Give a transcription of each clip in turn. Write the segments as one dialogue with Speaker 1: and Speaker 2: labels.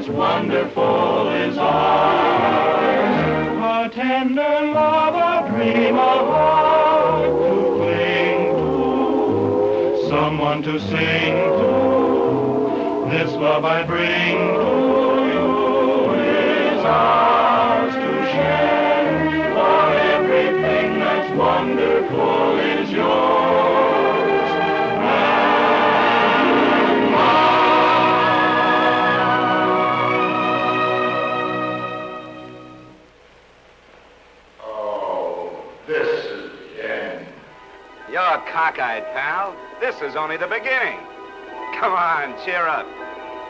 Speaker 1: wonderful is ours. A tender love, a dream, a heart to cling to, someone to sing to. This love I bring to you is ours to share, for everything that's wonderful is yours and mine.
Speaker 2: Oh, this is the end.
Speaker 3: You're cockeyed, pal. This is only the beginning. Come on, cheer up.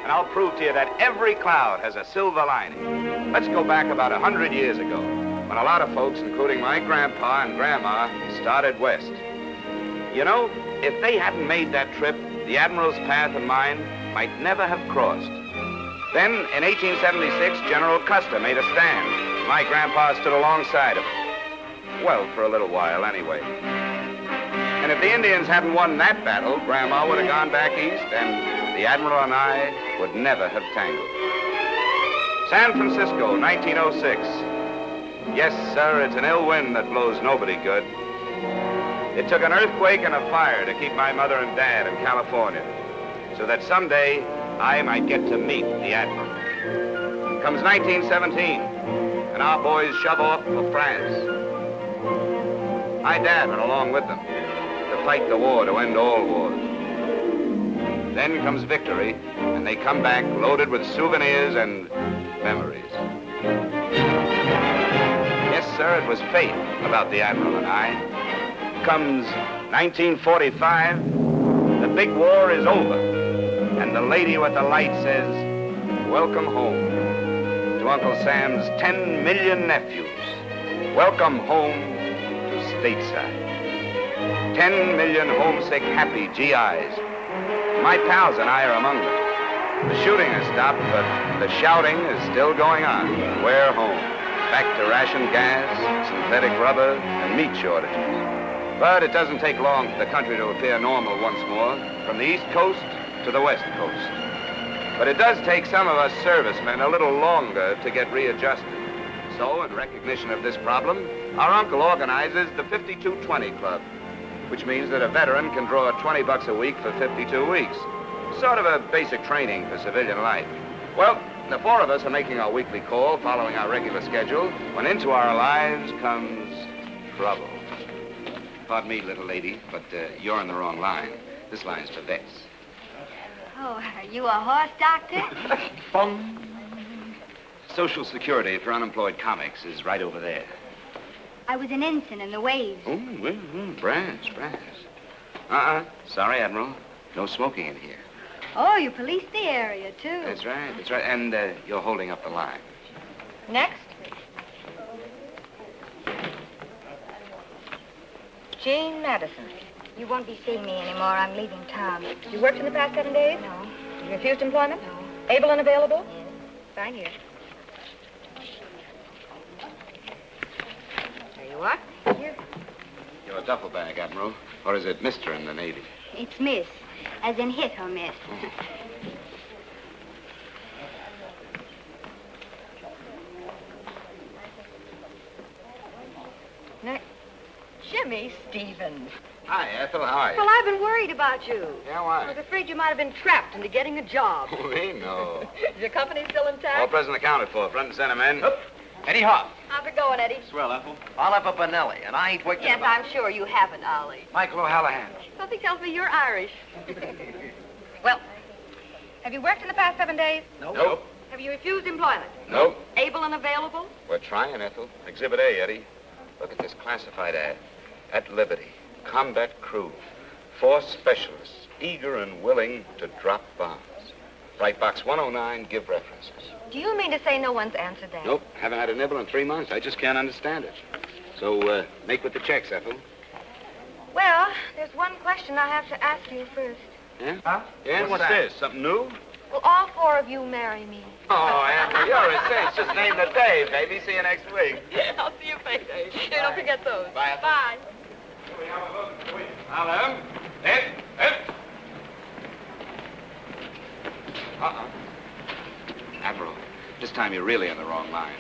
Speaker 3: And I'll prove to you that every cloud has a silver lining. Let's go back about 100 years ago, when a lot of folks, including my grandpa and grandma, started west. You know, if they hadn't made that trip, the Admiral's path and mine might never have crossed. Then, in 1876, General Custer made a stand. My grandpa stood alongside him. Well, for a little while, anyway. And if the Indians hadn't won that battle, Grandma would have gone back east, and the Admiral and I would never have tangled. San Francisco, 1906. Yes, sir, it's an ill wind that blows nobody good. It took an earthquake and a fire to keep my mother and dad in California, so that someday I might get to meet the Admiral. Comes 1917, and our boys shove off for France. My dad went along with them to fight the war to end all wars. Then comes victory, and they come back loaded with souvenirs and memories. Yes, sir, it was fate about the Admiral and I. Comes 1945, the big war is over, and the lady with the light says, welcome home to Uncle Sam's 10 million nephews. Welcome home to stateside. 10 million homesick, happy GIs. My pals and I are among them. The shooting has stopped, but the shouting is still going on. We're home. Back to ration gas, synthetic rubber, and meat shortages. But it doesn't take long for the country to appear normal once more, from the East Coast to the West Coast. But it does take some of us servicemen a little longer to get readjusted. So, in recognition of this problem, our uncle organizes the 5220 Club, which means that a veteran can draw $20 a week for 52 weeks. Sort of a basic training for civilian life. Well, the four of us are making our weekly call, following our regular schedule, when into our lives comes trouble. Pardon me, little lady, but you're in the wrong line. This line's for vets.
Speaker 4: Oh, are you a horse doctor?
Speaker 3: Bong. Social Security for unemployed comics is right over there.
Speaker 4: I was an ensign in the waves.
Speaker 3: Oh, brass. Sorry, Admiral. No smoking in here.
Speaker 4: Oh, you policed the area, too.
Speaker 3: That's right. And you're holding up the line.
Speaker 5: Next. Jane Madison.
Speaker 4: You won't be seeing me anymore. I'm leaving town.
Speaker 5: You worked in the past 7 days?
Speaker 4: No.
Speaker 5: You refused employment?
Speaker 4: No.
Speaker 5: Able and available?
Speaker 4: Yes.
Speaker 5: Sign here. There you are.
Speaker 4: Here.
Speaker 3: Your duffel bag, Admiral. Or is it Mr. in the Navy?
Speaker 4: It's Miss, as in hit or miss.
Speaker 5: Next. Jimmy Stevens.
Speaker 3: Hi, Ethel. How are you?
Speaker 5: Well, I've been worried about you.
Speaker 3: Yeah,
Speaker 5: I
Speaker 3: why?
Speaker 5: was afraid you might have been trapped into getting a job.
Speaker 3: We know.
Speaker 5: Is your company still
Speaker 3: All
Speaker 5: intact?
Speaker 3: present accounted for. Front and center, men.
Speaker 6: Eddie Hoff.
Speaker 5: How's it going, Eddie?
Speaker 6: Swell, Ethel. I'll have a Benelli, and I ain't worked in
Speaker 5: Yes,
Speaker 6: about...
Speaker 5: I'm sure you haven't, Ollie.
Speaker 6: Michael O'Hallahan.
Speaker 5: Something tells me you're Irish. Well, have you worked in the past 7 days?
Speaker 3: Nope.
Speaker 5: Have you refused employment?
Speaker 3: Nope.
Speaker 5: Able and available?
Speaker 3: We're trying, Ethel. Exhibit A, Eddie. Look at this classified ad. At Liberty. Combat crew. 4 specialists, eager and willing to drop bombs. Write box 109, give references.
Speaker 5: Do you mean to say no one's answered that?
Speaker 3: Nope, haven't had a nibble in 3 months. I just can't understand it. So, make with the checks, Ethel.
Speaker 5: Well, there's one question I have to ask you first.
Speaker 3: Yeah?
Speaker 6: Huh?
Speaker 3: Yeah, what's this? Something new?
Speaker 5: Will all 4 of you marry me?
Speaker 3: Oh, Ethel, you're a cinch. Just name the day, baby. See you next week.
Speaker 5: I'll see you payday. Hey, don't forget those.
Speaker 3: Bye, Ethel.
Speaker 5: Bye.
Speaker 3: Alan? Ed? Admiral, this time you're really in the wrong line.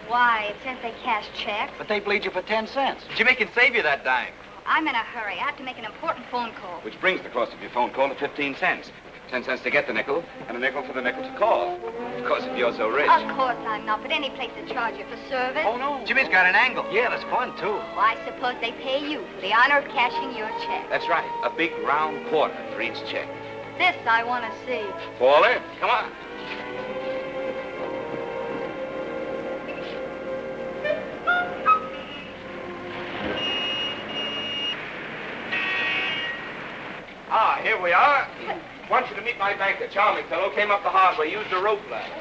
Speaker 4: Why? It says they cash checks.
Speaker 6: But they bleed you for 10 cents. Jimmy can save you that dime.
Speaker 4: I'm in a hurry. I have to make an important phone call.
Speaker 3: Which brings the cost of your phone call to 15 cents. 10 cents to get the nickel, and a nickel for the nickel to call. Of course, if you're so rich.
Speaker 4: Of course I'm not, but any place to charge you for service.
Speaker 3: Oh, no.
Speaker 6: Jimmy's got an angle. Yeah, that's fun, too.
Speaker 4: Well, I suppose they pay you for the honor of cashing your check.
Speaker 3: That's right. A big round quarter for each check.
Speaker 4: This I want to see.
Speaker 3: Fall in. Come on. Ah, here we are. Want you to meet my banker, charming fellow. Came up the hard way, used a rope ladder.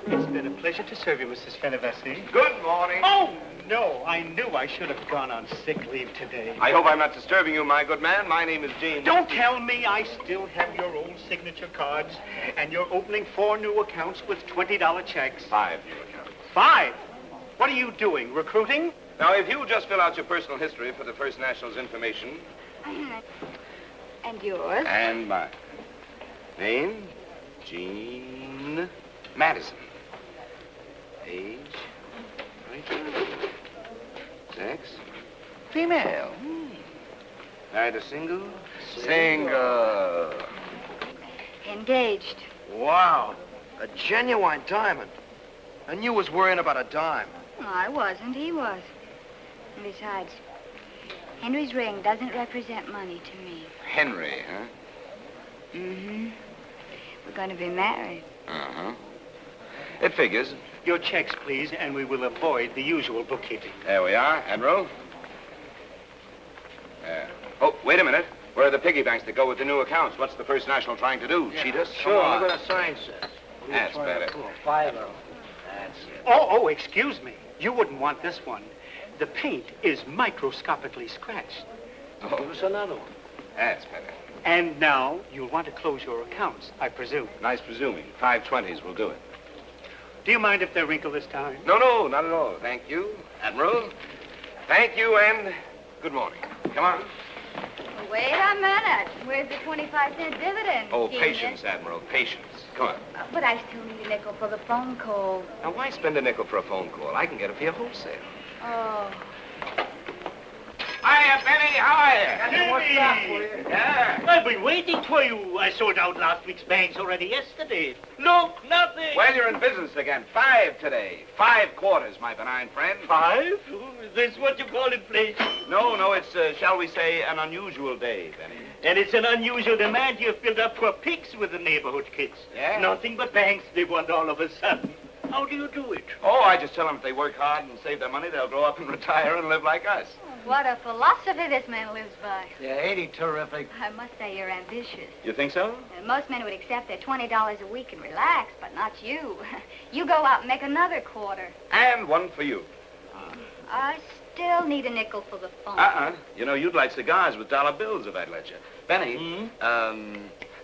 Speaker 7: It's been a pleasure to serve you, Mrs. Fenivesi.
Speaker 3: Good morning.
Speaker 7: Oh, no, I knew I should have gone on sick leave today.
Speaker 3: I hope I'm not disturbing you, my good man. My name is Gene.
Speaker 7: Don't tell me I still have your old signature cards, and you're opening 4 new accounts with $20 checks.
Speaker 3: 5 new accounts.
Speaker 7: 5? What are you doing, recruiting?
Speaker 3: Now, if you'll just fill out your personal history for the First National's information.
Speaker 4: And yours?
Speaker 3: And mine. Name, Gene Madison. Age, 22. Sex, female. Married or single? Single.
Speaker 4: Engaged.
Speaker 6: Wow. A genuine diamond. And you was worrying about a dime.
Speaker 4: No, I wasn't. He was. And besides, Henry's ring doesn't represent money to me.
Speaker 3: Henry, huh?
Speaker 4: Mm-hmm. We're going to be married.
Speaker 3: Uh-huh. It figures.
Speaker 7: Your checks, please, and we will avoid the usual bookkeeping.
Speaker 3: There we are. Admiral. Oh, wait a minute. Where are the piggy banks that go with the new accounts? What's the First National trying to do? Cheat us?
Speaker 6: Sure,
Speaker 3: Come on.
Speaker 6: look what the sign says.
Speaker 3: That's better.
Speaker 6: 5 of them. That's it.
Speaker 7: Oh, excuse me. You wouldn't want this one. The paint is microscopically scratched.
Speaker 3: Oh,
Speaker 6: Give us another one.
Speaker 3: that's better.
Speaker 7: And now you'll want to close your accounts, I presume.
Speaker 3: Nice presuming. 520s will do it.
Speaker 7: Do you mind if they're wrinkled this time?
Speaker 3: No, not at all. Thank you, Admiral. Thank you, and good morning. Come on.
Speaker 4: Wait a minute. Where's the 25-cent dividend?
Speaker 3: Oh,
Speaker 4: Genius?
Speaker 3: patience, Admiral, patience. Come on.
Speaker 4: But I still need a nickel for the phone call.
Speaker 3: Now, why spend a nickel for a phone call? I can get it for you wholesale.
Speaker 4: Oh.
Speaker 3: Hiya, Benny. How are you?
Speaker 7: Jimmy!
Speaker 6: What's up with you?
Speaker 3: Yeah.
Speaker 7: I've been waiting for you. I sold out last week's bags already yesterday. Look, nothing.
Speaker 3: Well, you're in business again. 5 today. 5 quarters, my benign friend.
Speaker 7: 5? Is this what you call inflation?
Speaker 3: No, it's, shall we say, an unusual day, Benny.
Speaker 7: And it's an unusual demand you've built up for pigs with the neighborhood kids.
Speaker 3: Yeah?
Speaker 7: Nothing but banks they want all of a sudden. How do you do it?
Speaker 3: Oh, I just tell them if they work hard and save their money, they'll grow up and retire and live like us.
Speaker 4: What a philosophy this man lives by.
Speaker 6: Yeah, ain't he terrific?
Speaker 4: I must say you're ambitious.
Speaker 3: You think so?
Speaker 4: And most men would accept their $20 a week and relax, but not you. You go out and make another quarter.
Speaker 3: And one for you.
Speaker 4: I still need a nickel for the phone.
Speaker 3: You know, you'd like cigars with dollar bills if I'd let you. Benny,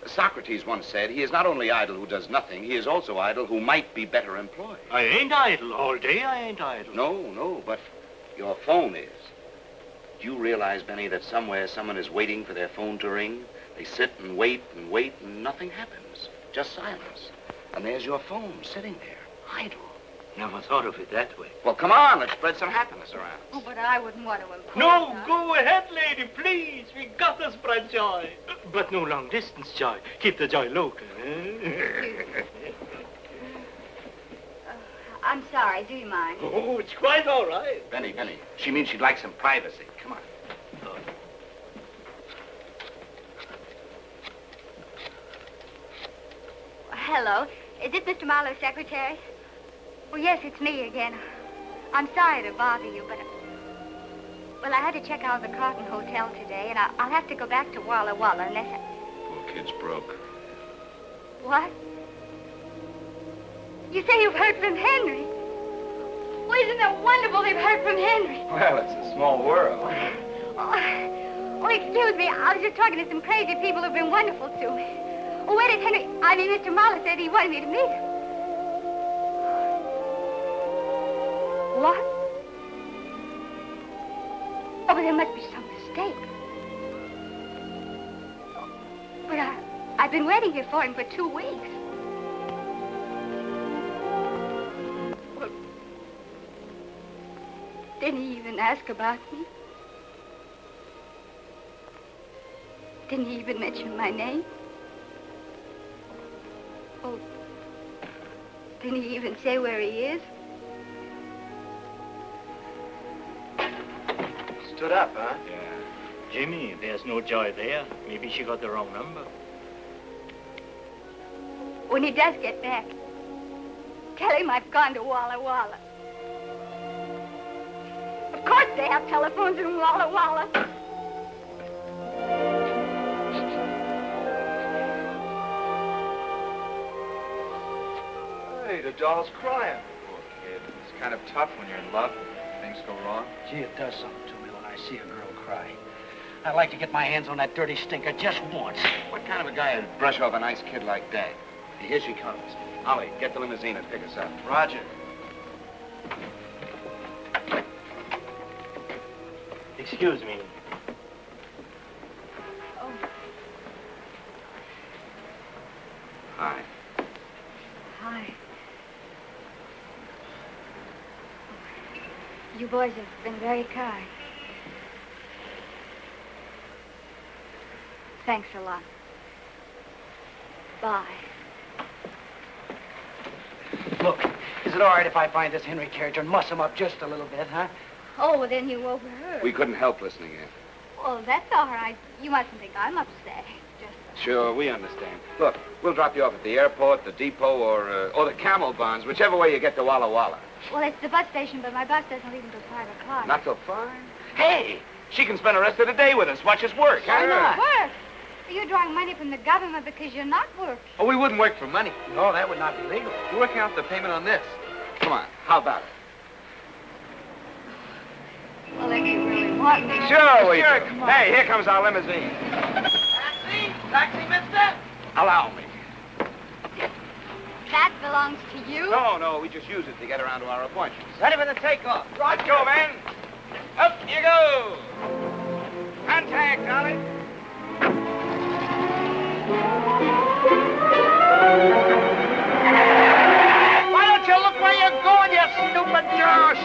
Speaker 3: Socrates once said, he is not only idle who does nothing, he is also idle who might be better employed.
Speaker 7: I ain't idle. All day I ain't idle.
Speaker 3: No, but your phone is. Do you realize, Benny, that somewhere someone is waiting for their phone to ring? They sit and wait, and nothing happens. Just silence. And there's your phone sitting there, idle.
Speaker 7: Never thought of it that way.
Speaker 3: Well, come on, let's spread some happiness around.
Speaker 4: Oh, but I wouldn't want to impose.
Speaker 7: No, go ahead, lady, please. We got to spread joy. But no long-distance joy. Keep the joy local.
Speaker 4: I'm sorry. Do you mind?
Speaker 7: Oh, it's quite all right.
Speaker 3: Benny, she means she'd like some privacy. Come on.
Speaker 4: Hello. Is this Mr. Marlowe's secretary? Well, yes, it's me again. I'm sorry to bother you, but... Well, I had to check out of the Carlton Hotel today, and I'll have to go back to Walla Walla unless I...
Speaker 3: Poor kid's broke.
Speaker 4: What? You say you've heard from Henry? Well, isn't it wonderful they've heard from Henry?
Speaker 3: Well, it's a small world.
Speaker 4: Oh, excuse me. I was just talking to some crazy people who've been wonderful to me. Oh, where did Henry... Mr. Marlowe said he wanted me to meet him. What? Oh, but there must be some mistake. But I've been waiting here for him for 2 weeks. Well, didn't he even ask about me? Didn't he even mention my name? Oh, didn't he even say where he is?
Speaker 6: Stood up, huh?
Speaker 7: Yeah. Jimmy, there's no joy there. Maybe she got the wrong number.
Speaker 4: When he does get back, tell him I've gone to Walla Walla. Of course they have telephones in Walla Walla.
Speaker 6: Hey, the doll's crying.
Speaker 3: Poor kid. It's kind of tough when you're in love. Things go wrong.
Speaker 8: Gee, it does something to me when I see a girl cry. I'd like to get my hands on that dirty stinker just once.
Speaker 3: What kind of a guy would brush off a nice kid like that? Here she comes. Ollie, get the limousine and pick us up.
Speaker 6: Roger.
Speaker 7: Excuse me.
Speaker 4: Oh,
Speaker 3: Hi.
Speaker 4: hi. You boys have been very kind. Thanks a lot. Bye.
Speaker 8: Look, is it all right if I find this Henry character and muss him up just a little bit, huh?
Speaker 4: Oh, well, then you overheard.
Speaker 3: We couldn't help listening in.
Speaker 4: Well, that's all right. You mustn't think I'm upset. Just...
Speaker 3: Sure, we understand. Look, we'll drop you off at the airport, the depot, or the Camel Barns, whichever way you get to Walla Walla.
Speaker 4: Well, it's the bus station, but my bus doesn't leave until 5 o'clock.
Speaker 3: Not till 5? Hey, she can spend the rest of the day with us. Watch us work.
Speaker 8: Why not?
Speaker 4: Work? You're drawing money from the government because you're not working.
Speaker 6: Oh, we wouldn't work for money.
Speaker 8: No, that would not be legal.
Speaker 6: We're working out the payment on this.
Speaker 3: Come on, how about it?
Speaker 4: Well, if you really want me...
Speaker 3: Sure, we
Speaker 6: Sure,
Speaker 3: do.
Speaker 6: come on.
Speaker 3: Hey, here comes our limousine.
Speaker 8: Taxi! Taxi, mister!
Speaker 3: Allow me.
Speaker 4: That belongs to you?
Speaker 3: No, we just use it to get around to our appointments.
Speaker 8: Ready for the takeoff.
Speaker 3: Let's go, man. Up you go. Contact, Ollie.
Speaker 8: Why don't you look where you're going, you stupid jerk?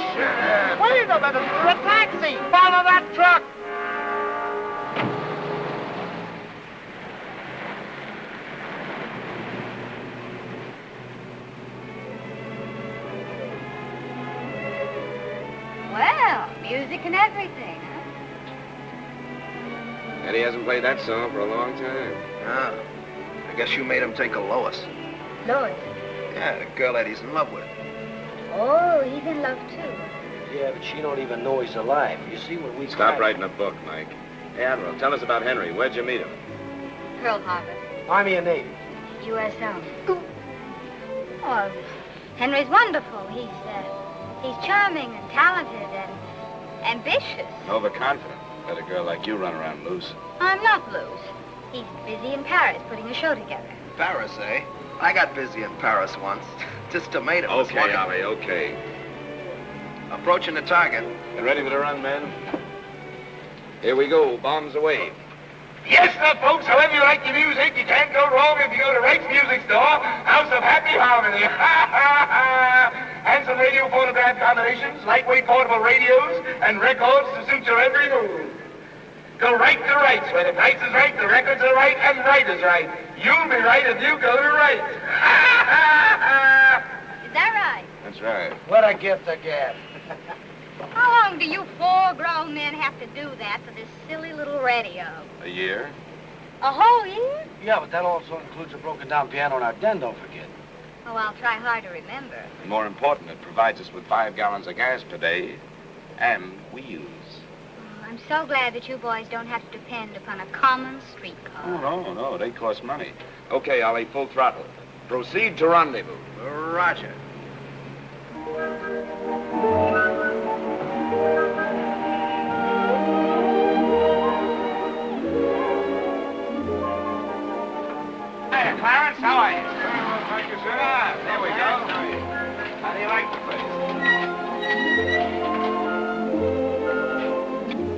Speaker 8: Wait a minute, for a taxi! Follow that truck!
Speaker 4: Well, music and everything, huh?
Speaker 3: Eddie hasn't played that song for a long time.
Speaker 6: Ah, I guess you made him take a Lois.
Speaker 4: Lois.
Speaker 6: Yeah, the girl that he's in love with.
Speaker 4: Oh, he's in love, too.
Speaker 8: Yeah, but she don't even know he's alive. You see, when we
Speaker 3: Stop writing a book, Mike. Hey, Admiral, tell us about Henry. Where'd you meet him?
Speaker 4: Pearl Harbor.
Speaker 8: Army and Navy.
Speaker 4: USO. Oh, Henry's wonderful. He's charming and talented and ambitious.
Speaker 3: Overconfident. Let a girl like you run around loose.
Speaker 4: I'm not loose. He's busy in Paris putting a show together.
Speaker 6: Paris, eh? I got busy in Paris once. Just tomatoes.
Speaker 3: Okay, Ollie, okay.
Speaker 6: Approaching the target.
Speaker 3: You ready for the run, men? Here we go. Bombs away.
Speaker 2: Yes, sir, folks, however you like your music, you can't go wrong if you go to Wright's Music Store, House of Happy Harmony. And some radio phonograph combinations, lightweight portable radios, and records to suit your every mood. Go right to Wright's, where the price is right, the records are right, and right is right. You'll be right if you go to Wright's.
Speaker 4: Is that right?
Speaker 3: That's right.
Speaker 8: What a gift of gab.
Speaker 4: How long do you 4 grown men have to do that for this silly little radio?
Speaker 3: A year?
Speaker 4: A whole year?
Speaker 8: Yeah, but that also includes a broken down piano in our den, don't forget.
Speaker 4: Oh, I'll try hard to remember.
Speaker 3: And more important, it provides us with 5 gallons of gas per day and wheels.
Speaker 4: Oh, I'm so glad that you boys don't have to depend upon a common streetcar.
Speaker 3: Oh, no, they cost money. Okay, Ollie, full throttle. Proceed to rendezvous.
Speaker 6: Roger.
Speaker 3: Hey, Clarence, how are you? Well, thank you, sir. There we go. How do you like the place?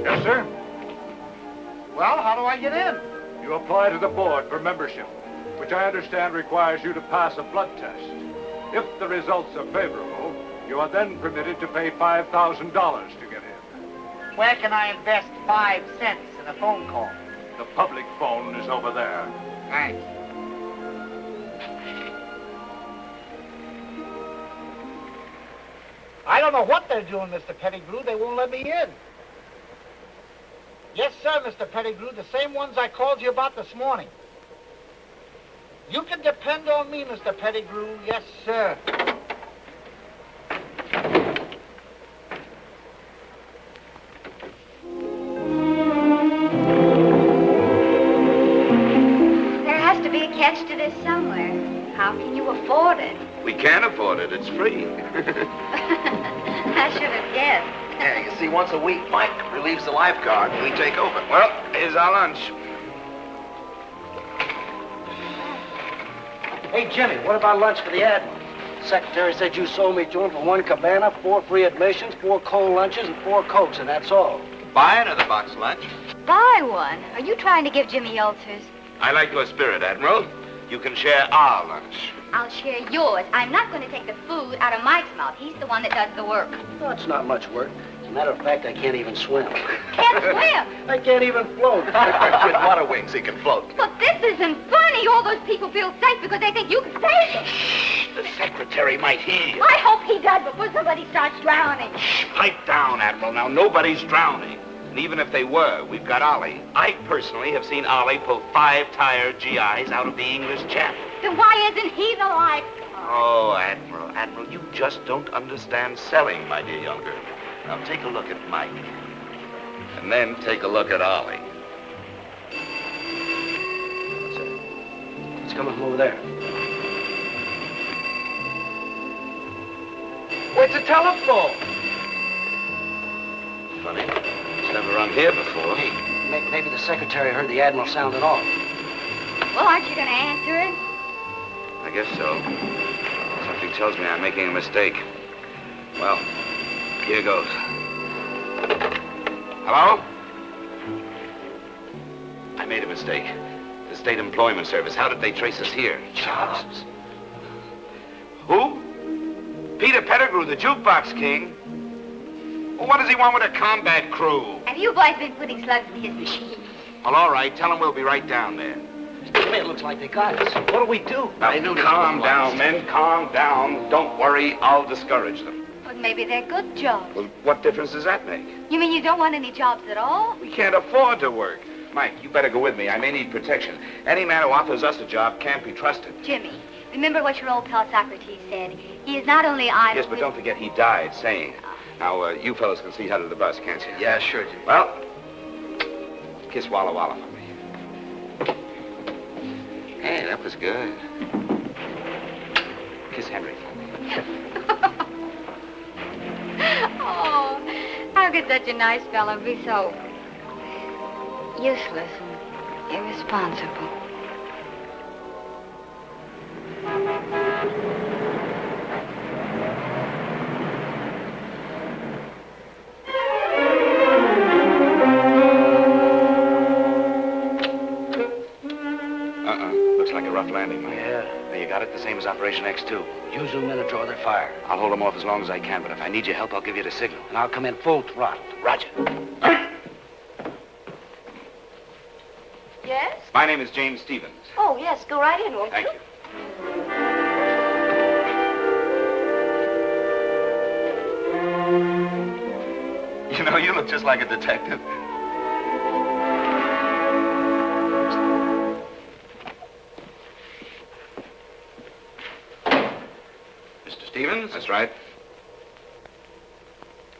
Speaker 2: Just
Speaker 8: Well, how do I get in?
Speaker 9: You apply to the board for membership, which I understand requires you to pass a blood test. If the results are favorable, you are then permitted to pay $5,000 to get in.
Speaker 8: Where can I invest 5 cents in a phone call?
Speaker 9: The public phone is over there.
Speaker 8: Thanks. I don't know what they're doing, Mr. Pettigrew. They won't let me in. Yes, sir, Mr. Pettigrew, the same ones I called you about this morning. You can depend on me, Mr. Pettigrew. Yes, sir.
Speaker 4: There has to be a catch to this somewhere. How can you afford it?
Speaker 3: We can't afford it. It's free.
Speaker 4: I should have guessed.
Speaker 6: Yeah, you see, once a week, Mike relieves the lifeguard and we take over.
Speaker 3: Well, here's our lunch.
Speaker 10: Hey, Jimmy, what about lunch for the Admiral? The secretary said you sold me to him for 1 cabana, 4 free admissions, 4 cold lunches, and 4 Cokes, and that's all.
Speaker 3: Buy another box lunch.
Speaker 4: Buy one. Are you trying to give Jimmy ulcers?
Speaker 3: I like your spirit, Admiral. You can share our lunch.
Speaker 4: I'll share yours. I'm not going to take the food out of Mike's mouth. He's the one that does the work.
Speaker 10: Oh, it's not much work. As a matter of fact, I can't even swim.
Speaker 4: Can't swim.
Speaker 10: I can't even float.
Speaker 6: With water wings, he can float.
Speaker 4: But this isn't funny. All those people feel safe because they think you can save them.
Speaker 3: The secretary might hear you.
Speaker 4: I hope he does before somebody starts drowning.
Speaker 3: Pipe down, Admiral. Now, nobody's drowning. And even if they were, we've got Ollie. I personally have seen Ollie pull 5 tired GIs out of the English Channel.
Speaker 4: Then why isn't he the lifeguard?
Speaker 3: Oh, Admiral, you just don't understand selling, my dear young girl. Now, take a look at Mike. And then take a look at Ollie.
Speaker 10: What's that? It's coming from over there.
Speaker 8: Where's the telephone?
Speaker 3: Funny. It's never rung here before.
Speaker 10: Hey, maybe the secretary heard the Admiral sounding off.
Speaker 4: Well, aren't you going to answer it?
Speaker 3: I guess so. Something tells me I'm making a mistake. Well, here goes. Hello? I made a mistake. The State Employment Service. How did they trace us here?
Speaker 10: Jobs.
Speaker 3: Who? Peter Pettigrew, the jukebox king. Well, what does he want with a combat crew?
Speaker 4: Have you boys been putting slugs in his machine?
Speaker 3: Well, all right. Tell him we'll be right down there.
Speaker 10: It looks like they got us. What do we do?
Speaker 3: Now, calm down, men. Calm down. Don't worry. I'll discourage them.
Speaker 4: But maybe they're good jobs.
Speaker 3: Well, what difference does that make?
Speaker 4: You mean you don't want any jobs at all?
Speaker 3: We can't afford to work. Mike, you better go with me. I may need protection. Any man who offers us a job can't be trusted.
Speaker 4: Jimmy, remember what your old pal Socrates said. He is not only idle...
Speaker 3: Yes, but don't forget he died saying it. Now, you fellows can see how to the bus, can't you?
Speaker 6: Yeah, sure, Jimmy.
Speaker 3: Well, kiss Walla Walla for me. Hey, that was good. Kiss Henry for me.
Speaker 4: Oh, how could such a nice fellow be so useless and irresponsible?
Speaker 3: Looks like a rough landing, Mike.
Speaker 10: Yeah.
Speaker 3: Now, you got it? The same as Operation X2.
Speaker 10: You zoom in and draw their fire.
Speaker 3: I'll hold them off as long as I can, but if I need your help, I'll give you the signal.
Speaker 10: And I'll come in full throttle.
Speaker 3: Roger.
Speaker 5: Yes?
Speaker 3: My name is James Stevens.
Speaker 5: Oh, yes. Go right in, won't
Speaker 3: Thank
Speaker 5: you?
Speaker 3: you. You know, you look just like a detective. Mr. Stevens? That's right.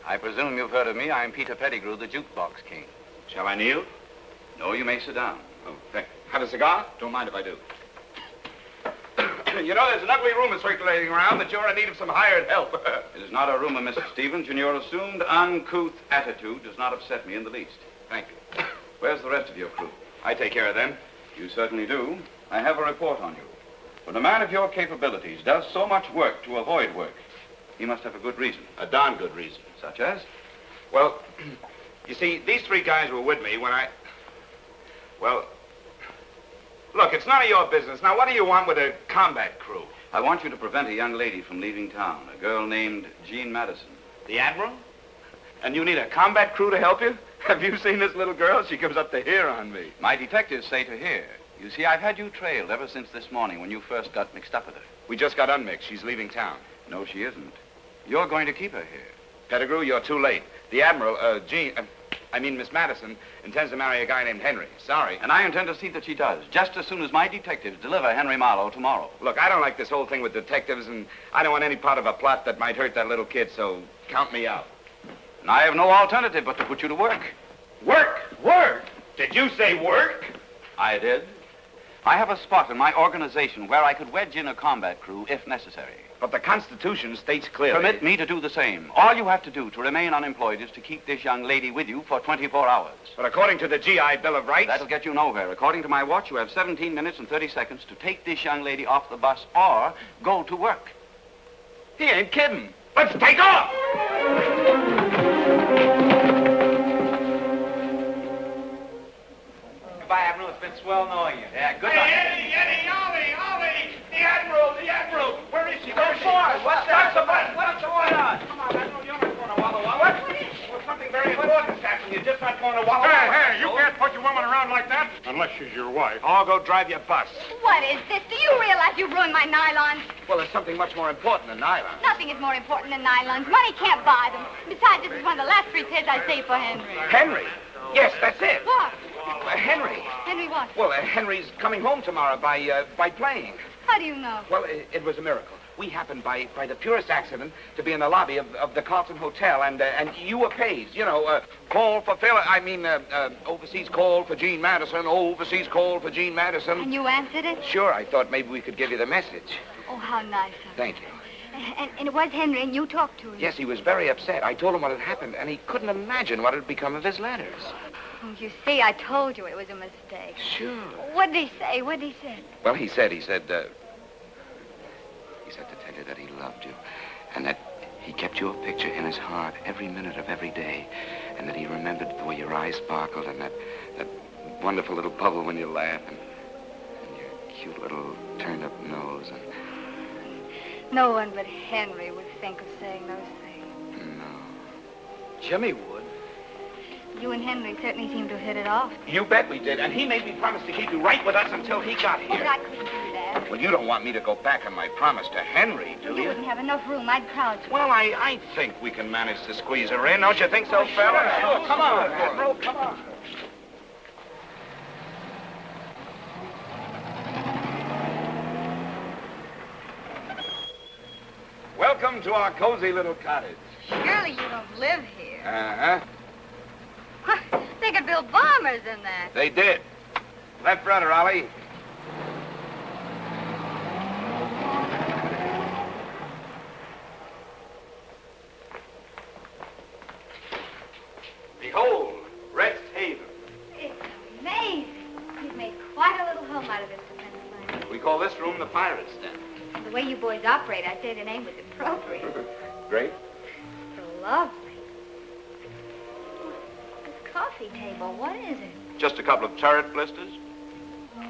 Speaker 3: I presume you've heard of me. I'm Peter Pettigrew, the jukebox king. Shall I kneel? No, you may sit down. Oh, thank you. Have a cigar? Don't mind if I do. You know, there's an ugly rumor circulating around that you're in need of some hired help. It is not a rumor, Mr. Stevens, and your assumed uncouth attitude does not upset me in the least. Thank you. Where's the rest of your crew? I take care of them. You certainly do. I have a report on you. When a man of your capabilities does so much work to avoid work, he must have a good reason. A darn good reason. Such as? Well, you see, these 3 guys were with me when I... Well, look, it's none of your business. Now, what do you want with a combat crew?
Speaker 11: I want you to prevent a young lady from leaving town, a girl named Jean Madison.
Speaker 3: The Admiral? And you need a combat crew to help you? Have you seen this little girl? She comes up to here on me.
Speaker 11: My detectives say to here. You see, I've had you trailed ever since this morning when you first got mixed up with her.
Speaker 3: We just got unmixed. She's leaving town.
Speaker 11: No, she isn't. You're going to keep her here.
Speaker 3: Pettigrew, you're too late. The Admiral, Miss Madison, intends to marry a guy named Henry. Sorry.
Speaker 11: And I intend to see that she does, just as soon as my detectives deliver Henry Marlowe tomorrow.
Speaker 3: Look, I don't like this whole thing with detectives, and I don't want any part of a plot that might hurt that little kid, so count me out.
Speaker 11: And I have no alternative but to put you to work.
Speaker 3: Work? Work? Did you say work?
Speaker 11: I did. I have a spot in my organization where I could wedge in a combat crew if necessary.
Speaker 3: But the Constitution states clearly...
Speaker 11: Permit me to do the same. All you have to do to remain unemployed is to keep this young lady with you for 24 hours.
Speaker 3: But according to the GI Bill of Rights...
Speaker 11: That'll get you nowhere. According to my watch, you have 17 minutes and 30 seconds to take this young lady off the bus or go to work.
Speaker 3: He ain't kidding. Let's take off!
Speaker 12: Goodbye, Admiral. It's been swell knowing you.
Speaker 3: Yeah, good luck.
Speaker 2: Hey, Eddie, Ollie! The Admiral! Where is she?
Speaker 12: Go for it. What's that? What's going on?
Speaker 2: Come on, Admiral, you're not going to Walla Walla. What is it? Well, something very important, Captain. You're just not going to Walla Walla.
Speaker 9: Hey, you can't put your woman around like that. Unless she's your wife.
Speaker 3: I'll go drive your bus.
Speaker 4: What is this? Do you realize you ruined my nylons?
Speaker 3: Well, there's something much more important than nylon.
Speaker 4: Nothing is more important than nylons. Money can't buy them. Besides, this is one of the last 3 pairs I saved for Henry.
Speaker 3: Henry? Yes, that's it.
Speaker 4: What?
Speaker 3: Henry.
Speaker 4: Henry what?
Speaker 3: Well, Henry's coming home tomorrow by plane.
Speaker 4: How do you know?
Speaker 3: Well, it was a miracle. We happened by the purest accident to be in the lobby of the Carlton Hotel, and you were paged. You know, call for overseas call for Jean Madison, overseas call for Jean Madison.
Speaker 4: And you answered it?
Speaker 3: Sure, I thought maybe we could give you the message.
Speaker 4: Oh, how nice of you.
Speaker 3: Thank you.
Speaker 4: And it was Henry, and you talked to him?
Speaker 3: Yes, he was very upset. I told him what had happened, and he couldn't imagine what had become of his letters.
Speaker 4: Oh, you see, I told you it was a mistake.
Speaker 3: Sure.
Speaker 4: What did he say? What did he say?
Speaker 3: Well, he said to tell you that he loved you, and that he kept your picture in his heart every minute of every day, and that he remembered the way your eyes sparkled, and that wonderful little bubble when you laugh, and your cute little turned-up nose, and...
Speaker 4: No one but Henry would think of saying those things.
Speaker 3: No.
Speaker 10: Jimmy would.
Speaker 4: You and Henry certainly seem to have hit it off.
Speaker 3: You bet we did, and he made me promise to keep you right with us until he got here.
Speaker 4: Oh, but I couldn't do that.
Speaker 3: Well, you don't want me to go back on my promise to Henry, do you?
Speaker 4: You wouldn't have enough room. I'd crowd you.
Speaker 3: Well, I think we can manage to squeeze her in. Don't you think so, fella?
Speaker 2: Sure.
Speaker 3: Come on, Admiral, come on. Welcome to our cozy little cottage.
Speaker 4: Surely you don't live here.
Speaker 3: Uh-huh.
Speaker 4: They could build bombers in there.
Speaker 3: They did. Left rudder, Ollie. Behold, Rest Haven.
Speaker 4: It's amazing. You've made quite a little home out of this defense line.
Speaker 3: We call this room the pirate's den.
Speaker 4: The way you boys operate, I'd say the name was appropriate.
Speaker 3: Great.
Speaker 4: So lovely. This coffee table, what is it?
Speaker 3: Just a couple of turret blisters.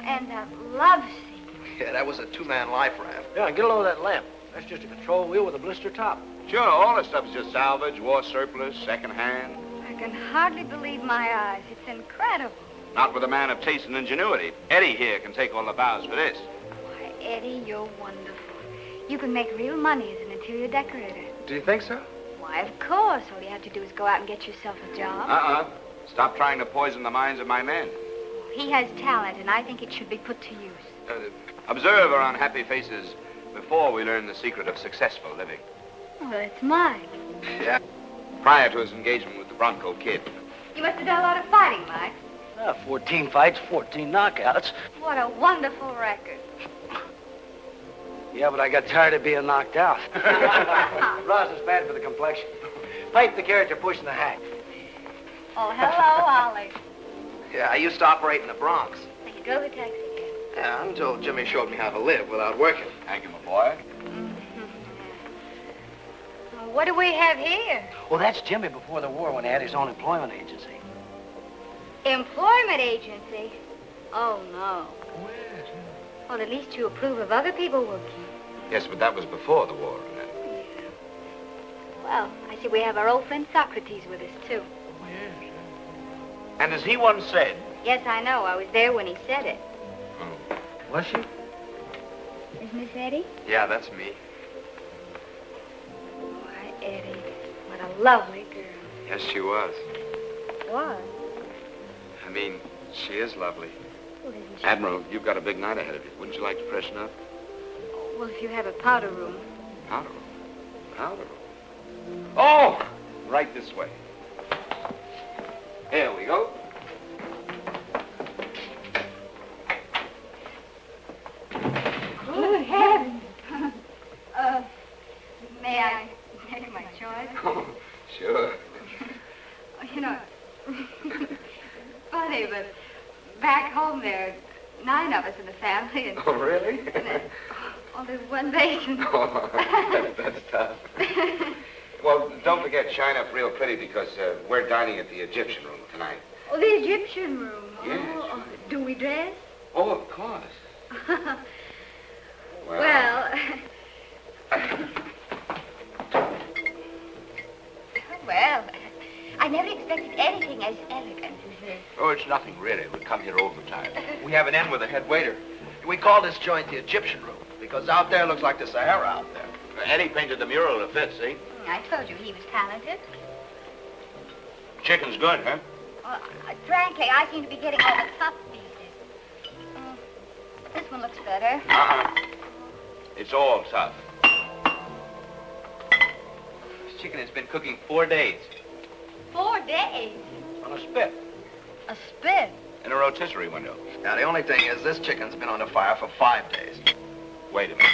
Speaker 4: And that love seat.
Speaker 6: Yeah, that was a two-man life raft.
Speaker 10: Yeah, get a load of that lamp. That's just a control wheel with a blister top.
Speaker 3: Sure, all this stuff is just salvage, war surplus, second-hand.
Speaker 4: I can hardly believe my eyes. It's incredible.
Speaker 3: Not with a man of taste and ingenuity. Eddie here can take all the bows for this.
Speaker 4: Why, Eddie, you're wonderful. You can make real money as an interior decorator.
Speaker 6: Do you think so?
Speaker 4: Why, of course. All you have to do is go out and get yourself a job.
Speaker 3: Uh-uh. Stop trying to poison the minds of my men.
Speaker 4: He has talent, and I think it should be put to use.
Speaker 3: Observe our unhappy faces before we learn the secret of successful living.
Speaker 4: Well, it's mine.
Speaker 3: Yeah. Prior to his engagement with the Bronco Kid.
Speaker 4: You must have done a lot of fighting, Mike.
Speaker 10: 14 fights, 14 knockouts.
Speaker 4: What a wonderful record.
Speaker 10: Yeah, but I got tired of being knocked out. Rosin's bad for the complexion. Pipe the character pushing the hack.
Speaker 4: Oh, hello, Ollie.
Speaker 6: Yeah, I used to operate in the Bronx.
Speaker 4: So you drove a taxi again?
Speaker 6: Yeah, until Jimmy showed me how to live without working.
Speaker 3: Thank you, my boy.
Speaker 4: Well, what do we have here?
Speaker 10: Well, that's Jimmy before the war when he had his own employment agency.
Speaker 4: Employment agency? Oh, no. Well, at least you approve of other people working.
Speaker 3: Yes, but that was before the war.
Speaker 4: Well, I see we have our old friend Socrates with us, too.
Speaker 3: And as he once said...
Speaker 4: Yes, I know. I was there when he said it.
Speaker 3: Oh.
Speaker 10: Was she?
Speaker 4: Is Miss Eddie?
Speaker 3: Yeah, that's me.
Speaker 4: Why, Eddie, what a lovely girl.
Speaker 3: Yes, she was.
Speaker 4: What?
Speaker 3: I mean, she is lovely.
Speaker 4: Well, isn't she?
Speaker 3: Admiral, you've got a big night ahead of you. Wouldn't you like to freshen up?
Speaker 4: Well, if you have a powder room.
Speaker 3: Powder room? Powder room? Oh! Right this way. Here we go.
Speaker 4: Good heavens. May I make my choice?
Speaker 3: Oh, sure.
Speaker 4: You know, funny, but back home there are 9 of us in the family. And,
Speaker 3: Oh, really?
Speaker 4: oh, there's one basin.
Speaker 3: Oh, that's tough. Well, don't forget, shine up real pretty because we're dining at the Egyptian room tonight.
Speaker 4: Oh, the Egyptian room.
Speaker 3: Yes.
Speaker 4: Oh, do we dress?
Speaker 3: Oh, of course.
Speaker 4: Well, well, I never expected anything as elegant as this.
Speaker 6: Oh, it's nothing, really. We come here all the time. We have an in with the head waiter. We call this joint the Egyptian room because out there looks like the Sahara out there.
Speaker 3: Eddie painted the mural to fit, see?
Speaker 4: I told you he was talented.
Speaker 3: Chicken's good, huh?
Speaker 4: Well, frankly, I seem to be getting all the tough pieces. This one looks better.
Speaker 3: Uh-huh. It's all tough.
Speaker 11: This chicken has been cooking 4 days.
Speaker 4: 4 days?
Speaker 3: On a spit.
Speaker 4: A spit?
Speaker 3: In a rotisserie window.
Speaker 6: Now, the only thing is this chicken's been on the fire for 5 days.
Speaker 3: Wait a minute.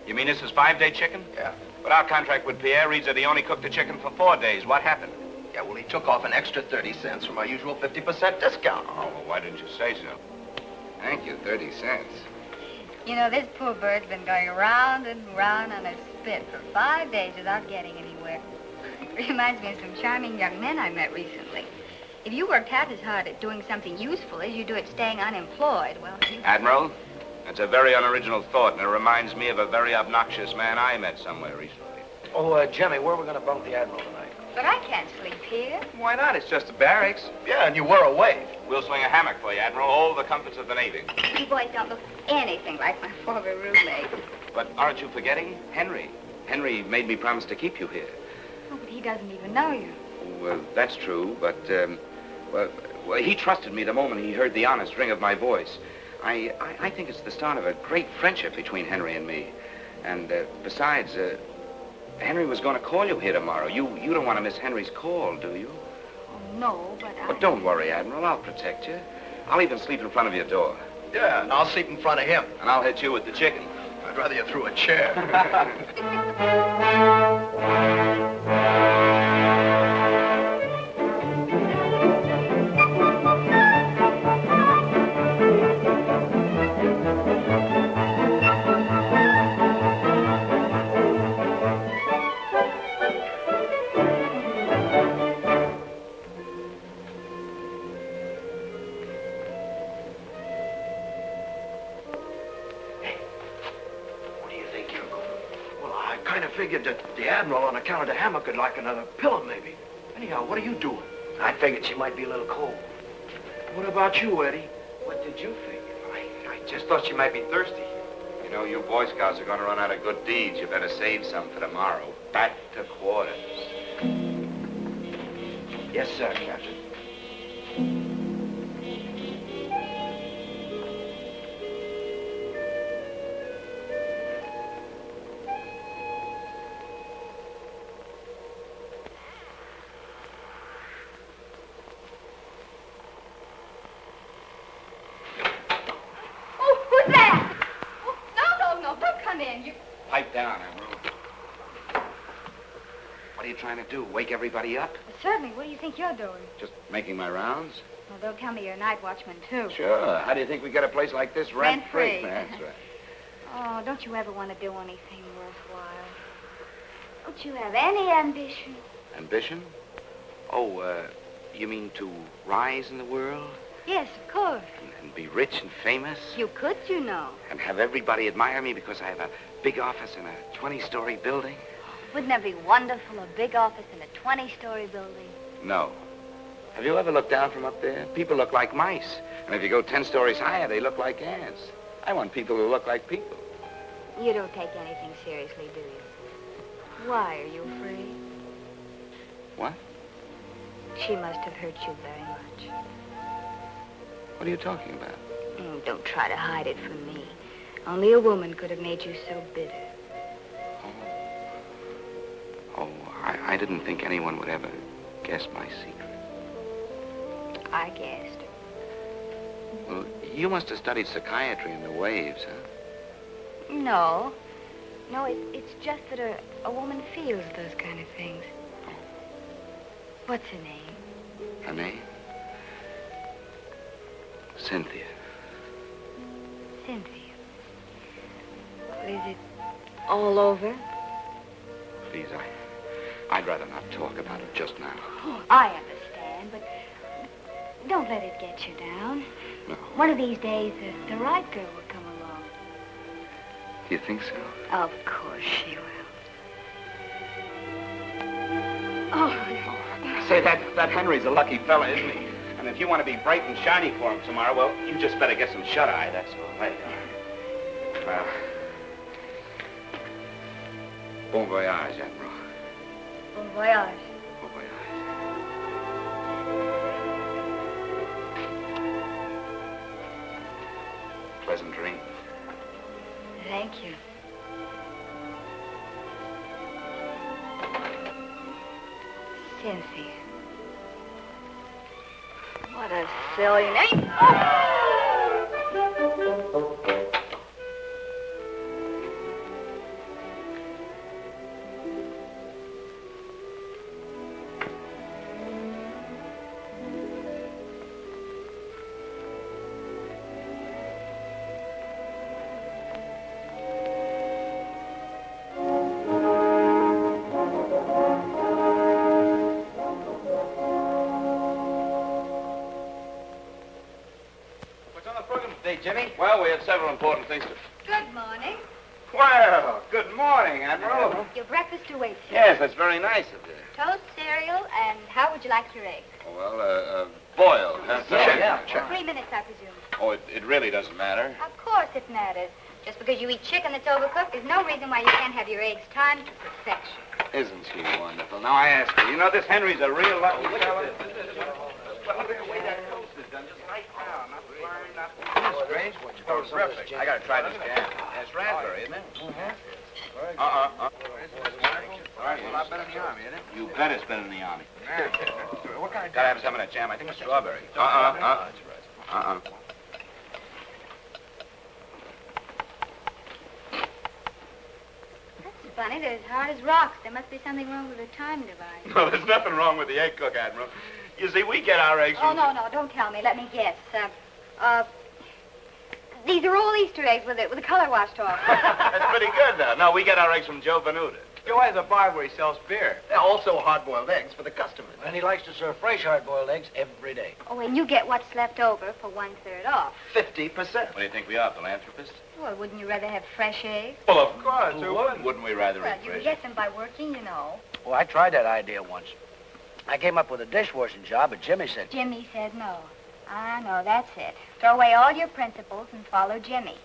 Speaker 3: You mean this is 5-day chicken?
Speaker 6: Yeah.
Speaker 3: But our contract with Pierre reads that he only cooked the chicken for 4 days. What happened?
Speaker 6: Yeah, well, he took off an extra 30 cents from our usual 50% discount.
Speaker 3: Oh, well, why didn't you say so? Thank you, 30 cents.
Speaker 4: You know, this poor bird's been going round and round on a spit for 5 days without getting anywhere. Reminds me of some charming young men I met recently. If you worked half as hard at doing something useful as you do at staying unemployed, well, you...
Speaker 3: Admiral, that's a very unoriginal thought, and it reminds me of a very obnoxious man I met somewhere recently.
Speaker 10: Oh, Jimmy, where are we going to bunk the Admiral tonight?
Speaker 4: But I can't sleep here.
Speaker 11: Why not? It's just the barracks.
Speaker 6: Yeah, and you were away.
Speaker 3: We'll swing a hammock for you, Admiral. All the comforts of the Navy.
Speaker 4: You boys don't look anything like my former roommate.
Speaker 3: But aren't you forgetting Henry? Henry made me promise to keep you here.
Speaker 4: Oh, but he doesn't even know you.
Speaker 3: Well, that's true, but, well, he trusted me the moment he heard the honest ring of my voice. I think it's the start of a great friendship between Henry and me. And, besides, Henry was going to call you here tomorrow. You don't want to miss Henry's call, do you?
Speaker 4: Oh, no, but
Speaker 3: But don't worry, Admiral. I'll protect you. I'll even sleep in front of your door.
Speaker 6: Yeah, and I'll sleep in front of him.
Speaker 3: And I'll hit you with the chicken.
Speaker 6: I'd rather you threw a chair. Figured that the Admiral, on account of the hammock, could like another pillow, maybe. Anyhow, what are you doing?
Speaker 10: I figured she might be a little cold.
Speaker 6: What about you, Eddie?
Speaker 10: What did you figure?
Speaker 11: I just thought she might be thirsty.
Speaker 3: You know, you Boy Scouts are going to run out of good deeds. You better save some for tomorrow. Back to quarters.
Speaker 6: Yes, sir, Captain.
Speaker 3: Pipe down, Admiral. What are you trying to do? Wake everybody up?
Speaker 4: Certainly. What do you think you're doing?
Speaker 3: Just making my rounds?
Speaker 4: Well, they'll tell me you're a night watchman, too.
Speaker 3: Sure. How do you think we get a place like this rent-free?
Speaker 4: Rent-free.
Speaker 3: That's right.
Speaker 4: Oh, don't you ever want to do anything worthwhile? Don't you have any ambition?
Speaker 3: Ambition? Oh, you mean to rise in the world?
Speaker 4: Yes, of course.
Speaker 3: And be rich and famous.
Speaker 4: You could, you know.
Speaker 3: And have everybody admire me because I have a big office in a 20-story building.
Speaker 4: Wouldn't that be wonderful, a big office in a 20-story building?
Speaker 3: No. Have you ever looked down from up there? People look like mice. And if you go 10 stories higher, they look like ants. I want people who look like people.
Speaker 4: You don't take anything seriously, do you? Why, are you afraid?
Speaker 3: What?
Speaker 4: She must have hurt you very much.
Speaker 3: What are you talking about?
Speaker 4: Don't try to hide it from me. Only a woman could have made you so bitter.
Speaker 3: Oh, I didn't think anyone would ever guess my secret.
Speaker 4: I guessed.
Speaker 3: Well, you must have studied psychiatry in the waves, huh?
Speaker 4: No. No, it's just that a woman feels those kind of things.
Speaker 3: Oh.
Speaker 4: What's her name?
Speaker 3: Her name? Cynthia.
Speaker 4: Cynthia. Well, is it all over?
Speaker 3: Please, I'd rather not talk about it just now.
Speaker 4: Oh, I understand, but don't let it get you down.
Speaker 3: No.
Speaker 4: One of these days, the right girl will come along.
Speaker 3: Do you think so?
Speaker 4: Of course she will. Oh.
Speaker 3: Say, that Henry's a lucky fella, isn't he? And if you want to be bright and shiny for him tomorrow, well, you just better get some shut-eye, that's all. Right. Well, bon voyage, Admiral.
Speaker 4: Bon voyage.
Speaker 3: Bon voyage. Pleasant dreams.
Speaker 4: Thank you. Cynthia. What a silly name.
Speaker 11: Jimmy? Well, we have several important things to...
Speaker 4: Good morning.
Speaker 3: Well, good morning, Admiral.
Speaker 4: Your breakfast awaits you.
Speaker 3: Yes, that's very nice of you.
Speaker 4: Toast, cereal, and how would you like your eggs?
Speaker 3: Well, boiled. Huh?
Speaker 4: Yeah. 3 minutes, I presume.
Speaker 3: Oh, it really doesn't matter.
Speaker 4: Of course it matters. Just because you eat chicken that's overcooked, there's no reason why you can't have your eggs timed to perfection.
Speaker 3: Isn't she wonderful? Now, I ask you, you know this Henry's a real lucky fellow? Well, look at the way that toast is done, just light brown, not burned, not...
Speaker 6: Strange.
Speaker 3: Oh, terrific. I gotta try this jam. It's raspberry, isn't it? Mm-hmm. All right, well, I've been in the Army, isn't it? You bet it's been in the Army. What kind of... Gotta have some of that jam. I think it's strawberry.
Speaker 4: That's funny. They're as hard as rocks. There must be something wrong with the time device.
Speaker 3: No, there's nothing wrong with the egg cook, Admiral. You see, we get our eggs from...
Speaker 4: Oh, no, don't tell me. Let me guess. These are all Easter eggs with the color washed off.
Speaker 3: That's pretty good, though. No, we get our eggs from Joe Venuta.
Speaker 6: Joe has a bar where he sells beer. They're also hard-boiled eggs for the customers.
Speaker 10: And he likes to serve fresh hard-boiled eggs every day.
Speaker 4: Oh, and you get what's left over for 1/3 off.
Speaker 6: 50%.
Speaker 3: What do you think we are, philanthropists?
Speaker 4: Well, wouldn't you rather have fresh eggs?
Speaker 3: Well, of course. Who wouldn't? Wouldn't we rather
Speaker 4: Well,
Speaker 3: eat
Speaker 4: you
Speaker 3: fresh?
Speaker 4: can get them by working, you know.
Speaker 10: Well, I tried that idea once. I came up with a dishwashing job, but Jimmy said...
Speaker 4: Jimmy said no. I know, that's it. Throw away all your principles and follow Jimmy.